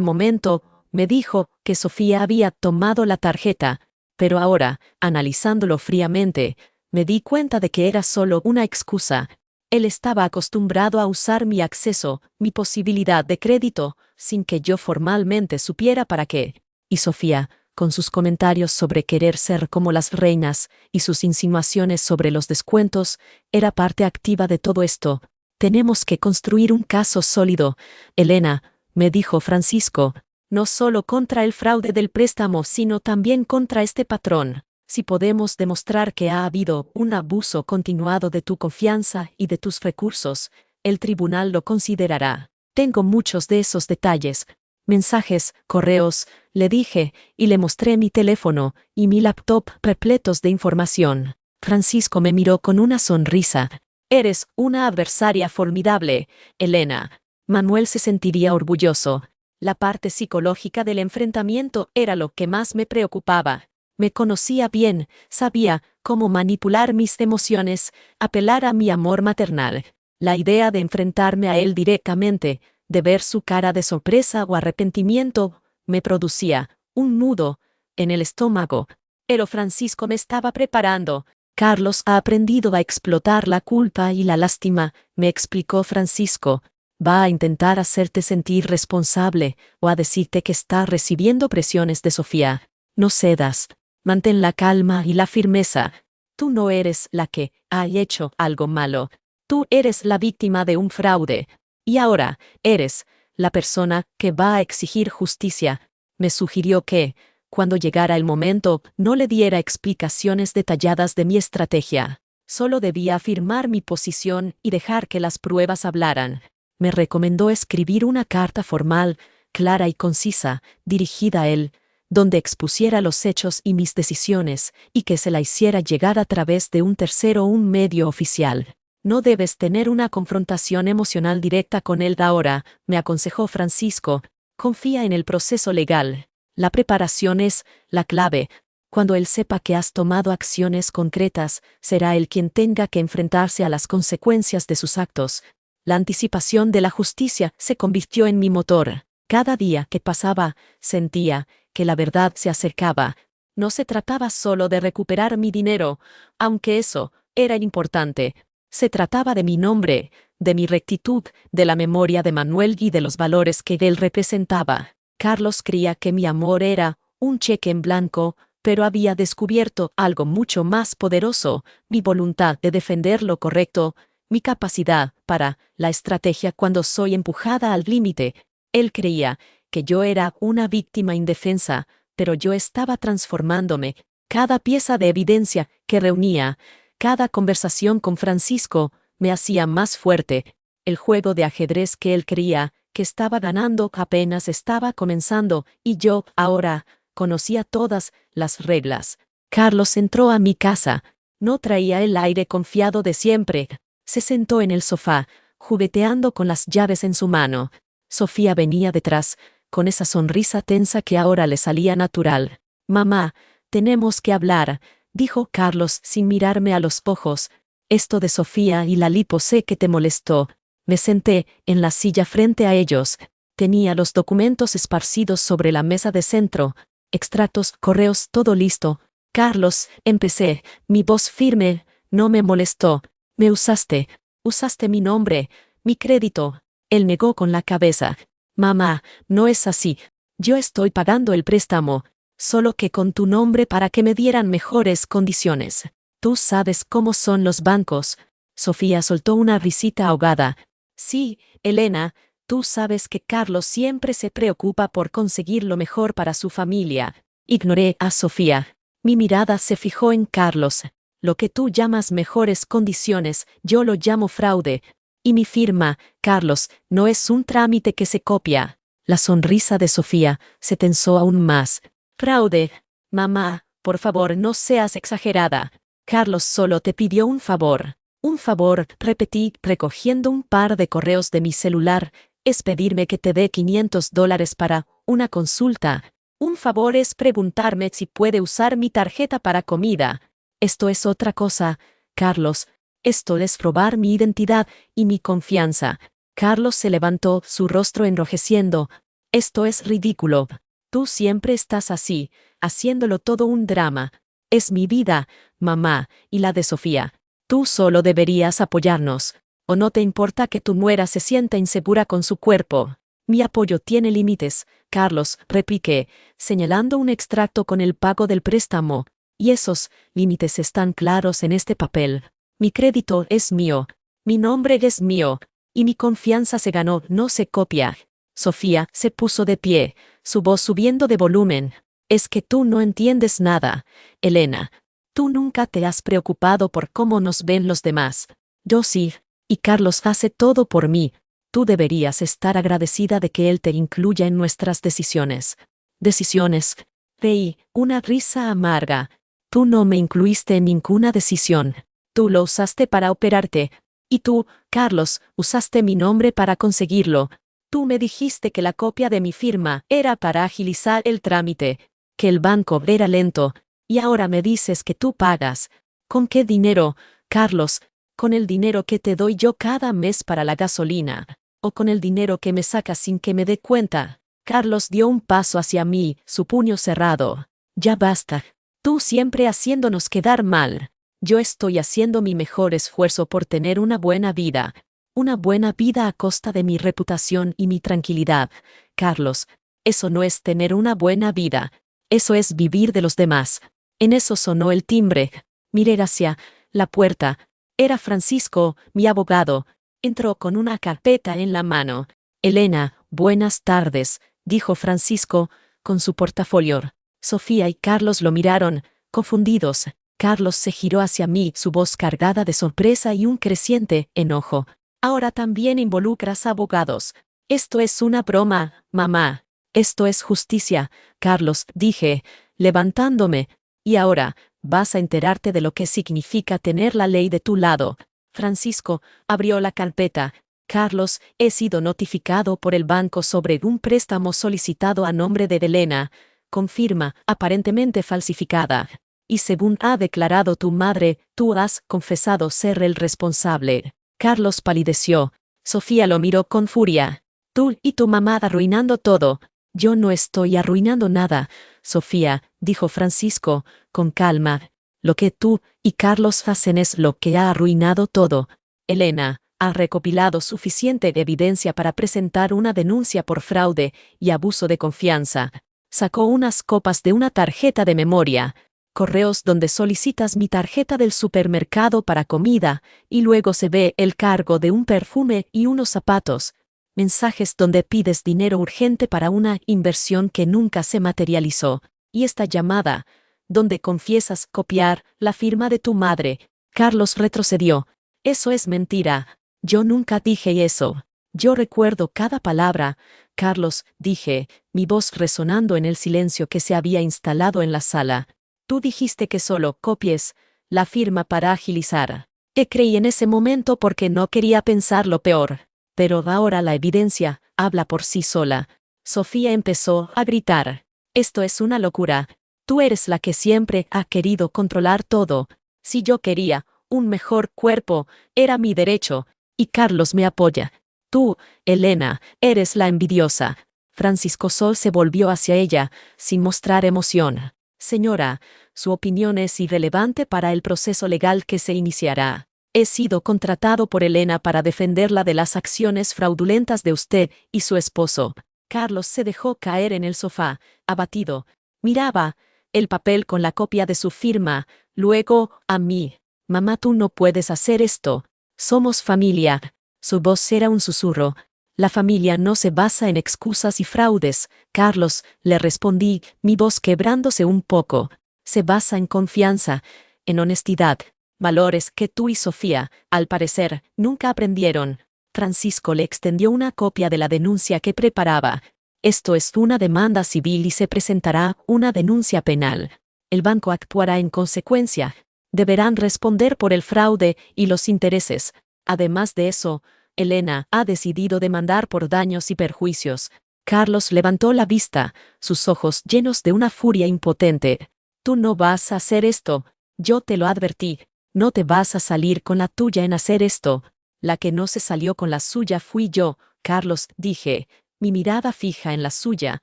momento, me dijo que Sofía había tomado la tarjeta, pero ahora, analizándolo fríamente, me di cuenta de que era solo una excusa. Él estaba acostumbrado a usar mi acceso, mi posibilidad de crédito, sin que yo formalmente supiera para qué. Y Sofía, con sus comentarios sobre querer ser como las reinas y sus insinuaciones sobre los descuentos, era parte activa de todo esto. Tenemos que construir un caso sólido, Elena, me dijo Francisco. No solo contra el fraude del préstamo, sino también contra este patrón. Si podemos demostrar que ha habido un abuso continuado de tu confianza y de tus recursos, el tribunal lo considerará. Tengo muchos de esos detalles. Mensajes, correos, le dije, y le mostré mi teléfono y mi laptop repletos de información. Francisco me miró con una sonrisa. Eres una adversaria formidable, Elena. Manuel se sentiría orgulloso. La parte psicológica del enfrentamiento era lo que más me preocupaba. Me conocía bien, sabía cómo manipular mis emociones, apelar a mi amor maternal. La idea de enfrentarme a él directamente, de ver su cara de sorpresa o arrepentimiento, me producía un nudo en el estómago. Pero Francisco me estaba preparando. Carlos ha aprendido a explotar la culpa y la lástima, me explicó Francisco. Va a intentar hacerte sentir responsable o a decirte que está recibiendo presiones de Sofía. No cedas. Mantén la calma y la firmeza. Tú no eres la que ha hecho algo malo. Tú eres la víctima de un fraude. Y ahora, eres la persona que va a exigir justicia. Me sugirió que, cuando llegara el momento, no le diera explicaciones detalladas de mi estrategia. Solo debía afirmar mi posición y dejar que las pruebas hablaran. Me recomendó escribir una carta formal, clara y concisa, dirigida a él, donde expusiera los hechos y mis decisiones, y que se la hiciera llegar a través de un tercero o un medio oficial. No debes tener una confrontación emocional directa con él ahora, me aconsejó Francisco. Confía en el proceso legal. La preparación es la clave. Cuando él sepa que has tomado acciones concretas, será él quien tenga que enfrentarse a las consecuencias de sus actos. La anticipación de la justicia se convirtió en mi motor. Cada día que pasaba, sentía que la verdad se acercaba. No se trataba solo de recuperar mi dinero, aunque eso era importante. Se trataba de mi nombre, de mi rectitud, de la memoria de Manuel y de los valores que él representaba. Carlos creía que mi amor era un cheque en blanco, pero había descubierto algo mucho más poderoso, mi voluntad de defender lo correcto, mi capacidad para la estrategia cuando soy empujada al límite. Él creía que yo era una víctima indefensa, pero yo estaba transformándome. Cada pieza de evidencia que reunía, cada conversación con Francisco, me hacía más fuerte. El juego de ajedrez que él creía que estaba ganando apenas estaba comenzando, y yo, ahora, conocía todas las reglas. Carlos entró a mi casa. No traía el aire confiado de siempre. Se sentó en el sofá, jugueteando con las llaves en su mano. Sofía venía detrás, con esa sonrisa tensa que ahora le salía natural. «Mamá, tenemos que hablar», dijo Carlos sin mirarme a los ojos. «Esto de Sofía y la lipo sé que te molestó». Me senté en la silla frente a ellos. Tenía los documentos esparcidos sobre la mesa de centro. Extractos, correos, todo listo. «Carlos», empecé, mi voz firme, «no me molestó. Me usaste. Usaste mi nombre, mi crédito». Él negó con la cabeza. «Mamá, no es así. Yo estoy pagando el préstamo, solo que con tu nombre para que me dieran mejores condiciones. Tú sabes cómo son los bancos». Sofía soltó una risita ahogada. «Sí, Elena, tú sabes que Carlos siempre se preocupa por conseguir lo mejor para su familia». Ignoré a Sofía. Mi mirada se fijó en Carlos. «Lo que tú llamas mejores condiciones, yo lo llamo fraude. Y mi firma, Carlos, no es un trámite que se copia». La sonrisa de Sofía se tensó aún más. «Fraude. Mamá, por favor, no seas exagerada. Carlos solo te pidió un favor». «Un favor», repetí, recogiendo un par de correos de mi celular, «es pedirme que te dé $500 para una consulta. Un favor es preguntarme si puede usar mi tarjeta para comida. Esto es otra cosa, Carlos. Esto es robar mi identidad y mi confianza». Carlos se levantó, su rostro enrojeciendo. «Esto es ridículo. Tú siempre estás así, haciéndolo todo un drama. Es mi vida, mamá, y la de Sofía. Tú solo deberías apoyarnos. ¿O no te importa que tu nuera se sienta insegura con su cuerpo?» «Mi apoyo tiene límites, Carlos», repliqué, señalando un extracto con el pago del préstamo. «Y esos límites están claros en este papel. Mi crédito es mío. Mi nombre es mío. Y mi confianza se ganó, no se copia». Sofía se puso de pie, su voz subiendo de volumen. Es que tú no entiendes nada, Elena. Tú nunca te has preocupado por cómo nos ven los demás. Yo sí, y Carlos hace todo por mí. Tú deberías estar agradecida de que él te incluya en nuestras decisiones. ¿Decisiones? Reí, una risa amarga. Tú no me incluiste en ninguna decisión. Tú lo usaste para operarte. Y tú, Carlos, usaste mi nombre para conseguirlo. Tú me dijiste que la copia de mi firma era para agilizar el trámite, que el banco era lento, y ahora me dices que tú pagas. ¿Con qué dinero, Carlos? ¿Con el dinero que te doy yo cada mes para la gasolina? ¿O con el dinero que me sacas sin que me dé cuenta? Carlos dio un paso hacia mí, su puño cerrado. Ya basta. Tú siempre haciéndonos quedar mal. Yo estoy haciendo mi mejor esfuerzo por tener una buena vida. Una buena vida a costa de mi reputación y mi tranquilidad. Carlos, eso no es tener una buena vida. Eso es vivir de los demás. En eso sonó el timbre. Miré hacia la puerta. Era Francisco, mi abogado. Entró con una carpeta en la mano. Elena, buenas tardes, dijo Francisco, con su portafolio. Sofía y Carlos lo miraron, confundidos. Carlos se giró hacia mí, su voz cargada de sorpresa y un creciente enojo. Ahora también involucras abogados. Esto es una broma, mamá. Esto es justicia, Carlos, dije, levantándome. Y ahora, vas a enterarte de lo que significa tener la ley de tu lado. Francisco abrió la carpeta. Carlos, he sido notificado por el banco sobre un préstamo solicitado a nombre de Elena, con firma aparentemente falsificada. Y según ha declarado tu madre, tú has confesado ser el responsable. Carlos palideció. Sofía lo miró con furia. Tú y tu mamá arruinando todo. Yo no estoy arruinando nada, Sofía, dijo Francisco, con calma. Lo que tú y Carlos hacen es lo que ha arruinado todo. Elena ha recopilado suficiente evidencia para presentar una denuncia por fraude y abuso de confianza. Sacó unas copas de una tarjeta de memoria. Correos donde solicitas mi tarjeta del supermercado para comida, y luego se ve el cargo de un perfume y unos zapatos. Mensajes donde pides dinero urgente para una inversión que nunca se materializó. Y esta llamada, donde confiesas copiar la firma de tu madre. Carlos retrocedió. Eso es mentira. Yo nunca dije eso. Yo recuerdo cada palabra. Carlos, dije, mi voz resonando en el silencio que se había instalado en la sala. Tú dijiste que solo copies la firma para agilizar. Creí en ese momento porque no quería pensar lo peor. Pero ahora la evidencia habla por sí sola. Sofía empezó a gritar. Esto es una locura. Tú eres la que siempre ha querido controlar todo. Si yo quería un mejor cuerpo, era mi derecho. Y Carlos me apoya. Tú, Elena, eres la envidiosa. Francisco Sol se volvió hacia ella, sin mostrar emoción. Señora, su opinión es irrelevante para el proceso legal que se iniciará. He sido contratado por Elena para defenderla de las acciones fraudulentas de usted y su esposo. Carlos se dejó caer en el sofá, abatido. Miraba el papel con la copia de su firma, luego a mí. Mamá, tú no puedes hacer esto. Somos familia. Su voz era un susurro. La familia no se basa en excusas y fraudes, Carlos, le respondí, mi voz quebrándose un poco. Se basa en confianza, en honestidad, valores que tú y Sofía, al parecer, nunca aprendieron. Francisco le extendió una copia de la denuncia que preparaba. Esto es una demanda civil y se presentará una denuncia penal. El banco actuará en consecuencia. Deberán responder por el fraude y los intereses. Además de eso, Elena ha decidido demandar por daños y perjuicios. Carlos levantó la vista, sus ojos llenos de una furia impotente. Tú no vas a hacer esto. Yo te lo advertí. No te vas a salir con la tuya en hacer esto. La que no se salió con la suya fui yo, Carlos, dije, mi mirada fija en la suya,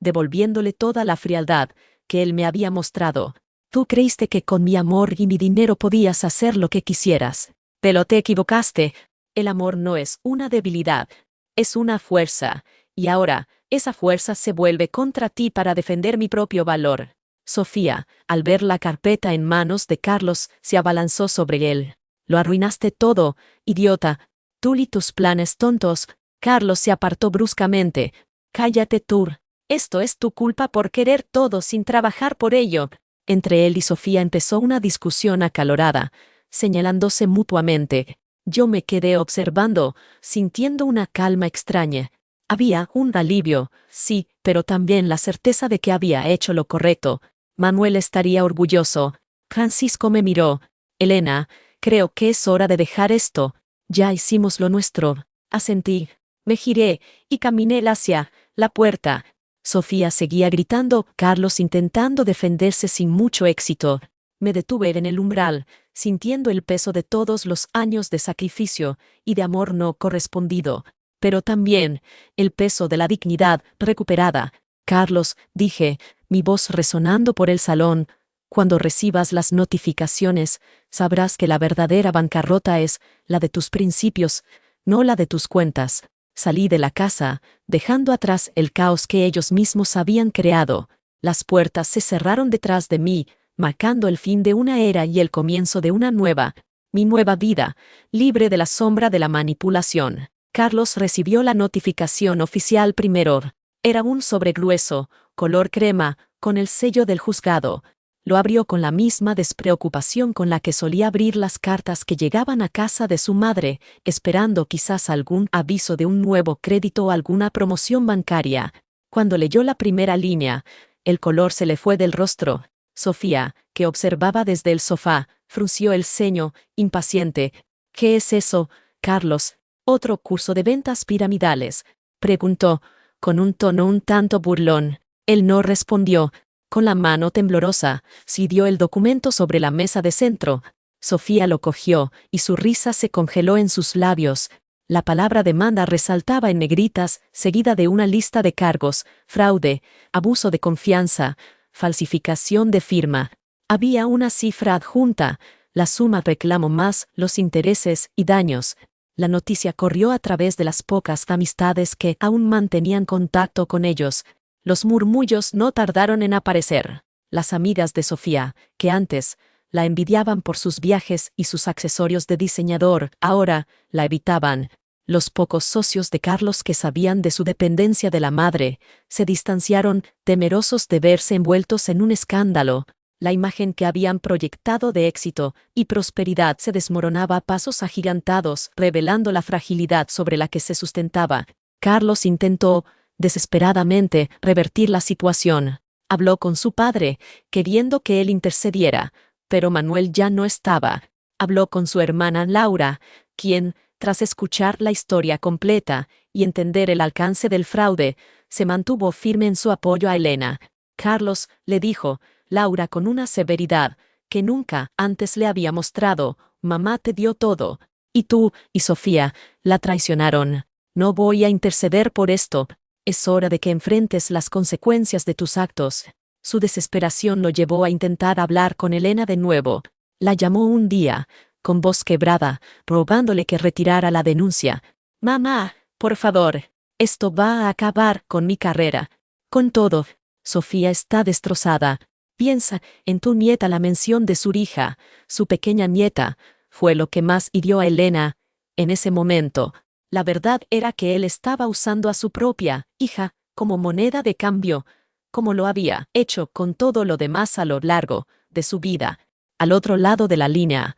devolviéndole toda la frialdad que él me había mostrado. Tú creíste que con mi amor y mi dinero podías hacer lo que quisieras. Pero te equivocaste. El amor no es una debilidad, es una fuerza, y ahora, esa fuerza se vuelve contra ti para defender mi propio valor. Sofía, al ver la carpeta en manos de Carlos, se abalanzó sobre él. Lo arruinaste todo, idiota. Tú y tus planes tontos. Carlos se apartó bruscamente. Cállate, Tur. Esto es tu culpa por querer todo sin trabajar por ello. Entre él y Sofía empezó una discusión acalorada, señalándose mutuamente. Yo me quedé observando, sintiendo una calma extraña. Había un alivio, sí, pero también la certeza de que había hecho lo correcto. Manuel estaría orgulloso. Francisco me miró. Elena, creo que es hora de dejar esto. Ya hicimos lo nuestro. Asentí. Me giré y caminé hacia la puerta. Sofía seguía gritando, Carlos intentando defenderse sin mucho éxito. Me detuve en el umbral, sintiendo el peso de todos los años de sacrificio y de amor no correspondido, pero también el peso de la dignidad recuperada. Carlos, dije, mi voz resonando por el salón, cuando recibas las notificaciones, sabrás que la verdadera bancarrota es la de tus principios, no la de tus cuentas. Salí de la casa, dejando atrás el caos que ellos mismos habían creado. Las puertas se cerraron detrás de mí, marcando el fin de una era y el comienzo de una nueva, mi nueva vida, libre de la sombra de la manipulación. Carlos recibió la notificación oficial primero. Era un sobre grueso, color crema, con el sello del juzgado. Lo abrió con la misma despreocupación con la que solía abrir las cartas que llegaban a casa de su madre, esperando quizás algún aviso de un nuevo crédito o alguna promoción bancaria. Cuando leyó la primera línea, el color se le fue del rostro. Sofía, que observaba desde el sofá, frunció el ceño, impaciente. ¿Qué es eso, Carlos? ¿Otro curso de ventas piramidales? Preguntó, con un tono un tanto burlón. Él no respondió. Con la mano temblorosa, sirvió el documento sobre la mesa de centro. Sofía lo cogió, y su risa se congeló en sus labios. La palabra demanda resaltaba en negritas, seguida de una lista de cargos: fraude, abuso de confianza, falsificación de firma. Había una cifra adjunta, la suma reclamo más los intereses y daños. La noticia corrió a través de las pocas amistades que aún mantenían contacto con ellos. Los murmullos no tardaron en aparecer. Las amigas de Sofía, que antes la envidiaban por sus viajes y sus accesorios de diseñador, ahora la evitaban. Los pocos socios de Carlos que sabían de su dependencia de la madre, se distanciaron, temerosos de verse envueltos en un escándalo. La imagen que habían proyectado de éxito y prosperidad se desmoronaba a pasos agigantados, revelando la fragilidad sobre la que se sustentaba. Carlos intentó, desesperadamente, revertir la situación. Habló con su padre, queriendo que él intercediera, pero Manuel ya no estaba. Habló con su hermana Laura, quien, tras escuchar la historia completa y entender el alcance del fraude, se mantuvo firme en su apoyo a Elena. Carlos, le dijo, Laura con una severidad que nunca antes le había mostrado, mamá te dio todo, y tú y Sofía la traicionaron. No voy a interceder por esto. Es hora de que enfrentes las consecuencias de tus actos. Su desesperación lo llevó a intentar hablar con Elena de nuevo. La llamó un día, con voz quebrada, rogándole que retirara la denuncia. Mamá, por favor, esto va a acabar con mi carrera. Con todo, Sofía está destrozada. Piensa en tu nieta. La mención de su hija, su pequeña nieta, fue lo que más hirió a Elena. En ese momento, la verdad era que él estaba usando a su propia hija como moneda de cambio, como lo había hecho con todo lo demás a lo largo de su vida. Al otro lado de la línea,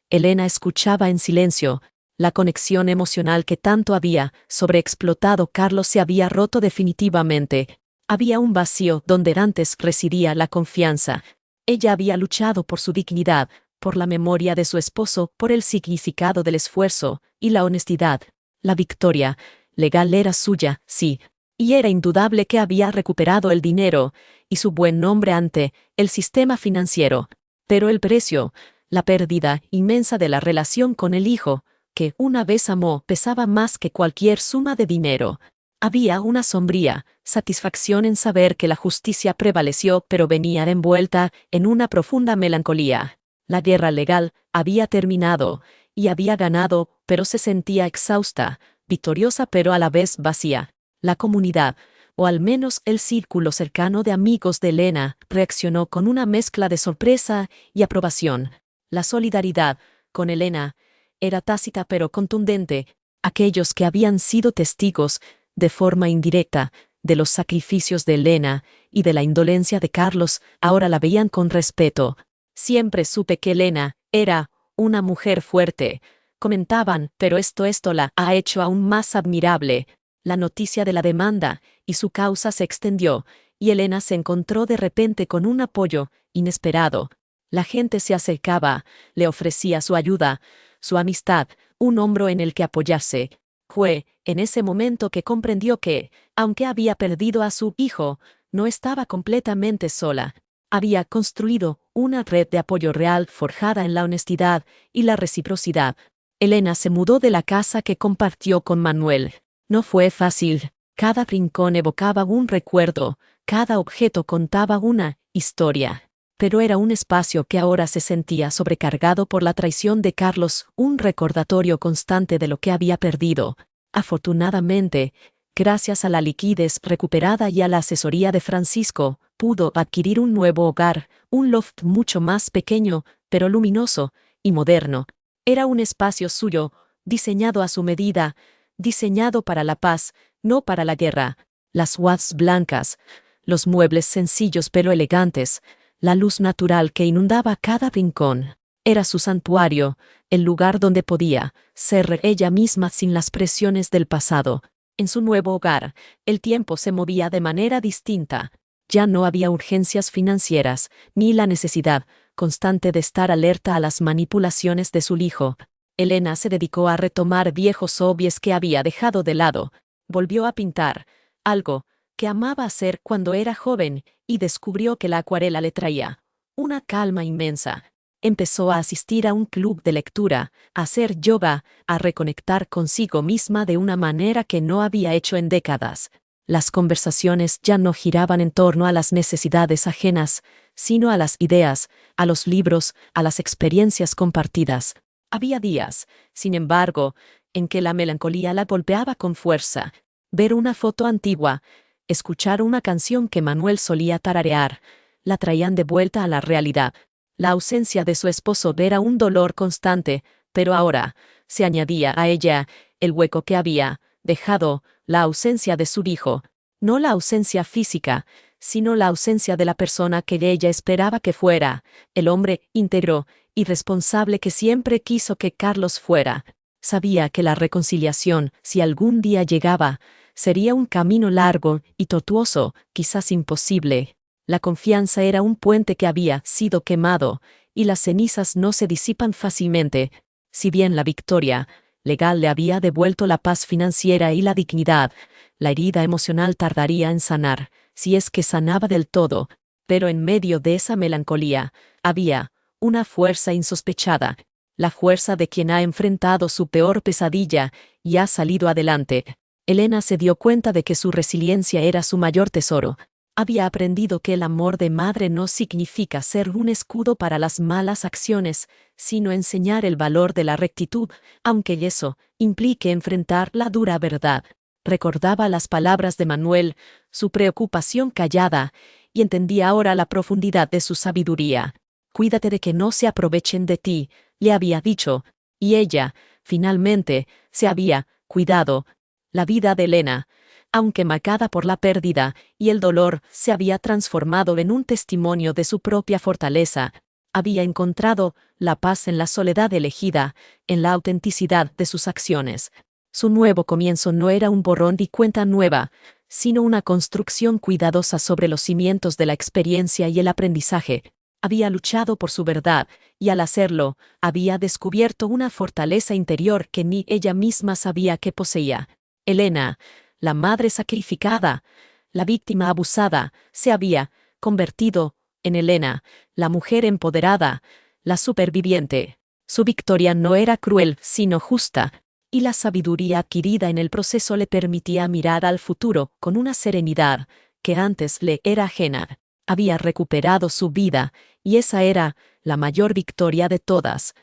Elena escuchaba en silencio. La conexión emocional que tanto había sobreexplotado Carlos se había roto definitivamente. Había un vacío donde antes residía la confianza. Ella había luchado por su dignidad, por la memoria de su esposo, por el significado del esfuerzo y la honestidad. La victoria legal era suya, sí, y era indudable que había recuperado el dinero y su buen nombre ante el sistema financiero. Pero el precio, la pérdida inmensa de la relación con el hijo, que una vez amó, pesaba más que cualquier suma de dinero. Había una sombría satisfacción en saber que la justicia prevaleció, pero venía envuelta en una profunda melancolía. La guerra legal había terminado, y había ganado, pero se sentía exhausta, victoriosa pero a la vez vacía. La comunidad, o al menos el círculo cercano de amigos de Elena, reaccionó con una mezcla de sorpresa y aprobación. La solidaridad con Elena era tácita pero contundente. Aquellos que habían sido testigos, de forma indirecta, de los sacrificios de Elena y de la indolencia de Carlos, ahora la veían con respeto. Siempre supe que Elena era una mujer fuerte, comentaban, pero esto la ha hecho aún más admirable. La noticia de la demanda y su causa se extendió, y Elena se encontró de repente con un apoyo inesperado. La gente se acercaba, le ofrecía su ayuda, su amistad, un hombro en el que apoyarse. Fue en ese momento que comprendió que, aunque había perdido a su hijo, no estaba completamente sola. Había construido una red de apoyo real forjada en la honestidad y la reciprocidad. Elena se mudó de la casa que compartió con Manuel. No fue fácil. Cada rincón evocaba un recuerdo, cada objeto contaba una historia. Pero era un espacio que ahora se sentía sobrecargado por la traición de Carlos, un recordatorio constante de lo que había perdido. Afortunadamente, gracias a la liquidez recuperada y a la asesoría de Francisco, pudo adquirir un nuevo hogar, un loft mucho más pequeño, pero luminoso y moderno. Era un espacio suyo, diseñado a su medida, diseñado para la paz, no para la guerra. Las watts blancas, los muebles sencillos pero elegantes, la luz natural que inundaba cada rincón. Era su santuario, el lugar donde podía ser ella misma sin las presiones del pasado. En su nuevo hogar, el tiempo se movía de manera distinta. Ya no había urgencias financieras, ni la necesidad constante de estar alerta a las manipulaciones de su hijo. Elena se dedicó a retomar viejos hobbies que había dejado de lado. Volvió a pintar, algo que amaba hacer cuando era joven, y descubrió que la acuarela le traía una calma inmensa. Empezó a asistir a un club de lectura, a hacer yoga, a reconectar consigo misma de una manera que no había hecho en décadas. Las conversaciones ya no giraban en torno a las necesidades ajenas, sino a las ideas, a los libros, a las experiencias compartidas. Había días, sin embargo, en que la melancolía la golpeaba con fuerza. Ver una foto antigua, escuchar una canción que Manuel solía tararear, la traían de vuelta a la realidad. La ausencia de su esposo era un dolor constante, pero ahora se añadía a ella el hueco que había dejado la ausencia de su hijo. No la ausencia física, sino la ausencia de la persona que ella esperaba que fuera, el hombre íntegro y responsable que siempre quiso que Carlos fuera. Sabía que la reconciliación, si algún día llegaba, sería un camino largo y tortuoso, quizás imposible. La confianza era un puente que había sido quemado, y las cenizas no se disipan fácilmente. Si bien la victoria legal le había devuelto la paz financiera y la dignidad, la herida emocional tardaría en sanar, si es que sanaba del todo. Pero en medio de esa melancolía, había una fuerza insospechada, la fuerza de quien ha enfrentado su peor pesadilla y ha salido adelante. Elena se dio cuenta de que su resiliencia era su mayor tesoro. Había aprendido que el amor de madre no significa ser un escudo para las malas acciones, sino enseñar el valor de la rectitud, aunque eso implique enfrentar la dura verdad. Recordaba las palabras de Manuel, su preocupación callada, y entendía ahora la profundidad de su sabiduría. «Cuídate de que no se aprovechen de ti», le había dicho, y ella, finalmente, se había cuidado. La vida de Elena, aunque marcada por la pérdida y el dolor, se había transformado en un testimonio de su propia fortaleza. Había encontrado la paz en la soledad elegida, en la autenticidad de sus acciones. Su nuevo comienzo no era un borrón y cuenta nueva, sino una construcción cuidadosa sobre los cimientos de la experiencia y el aprendizaje. Había luchado por su verdad, y al hacerlo, había descubierto una fortaleza interior que ni ella misma sabía que poseía. Elena, la madre sacrificada, la víctima abusada, se había convertido en Elena, la mujer empoderada, la superviviente. Su victoria no era cruel, sino justa, y la sabiduría adquirida en el proceso le permitía mirar al futuro con una serenidad que antes le era ajena. Había recuperado su vida, y esa era la mayor victoria de todas.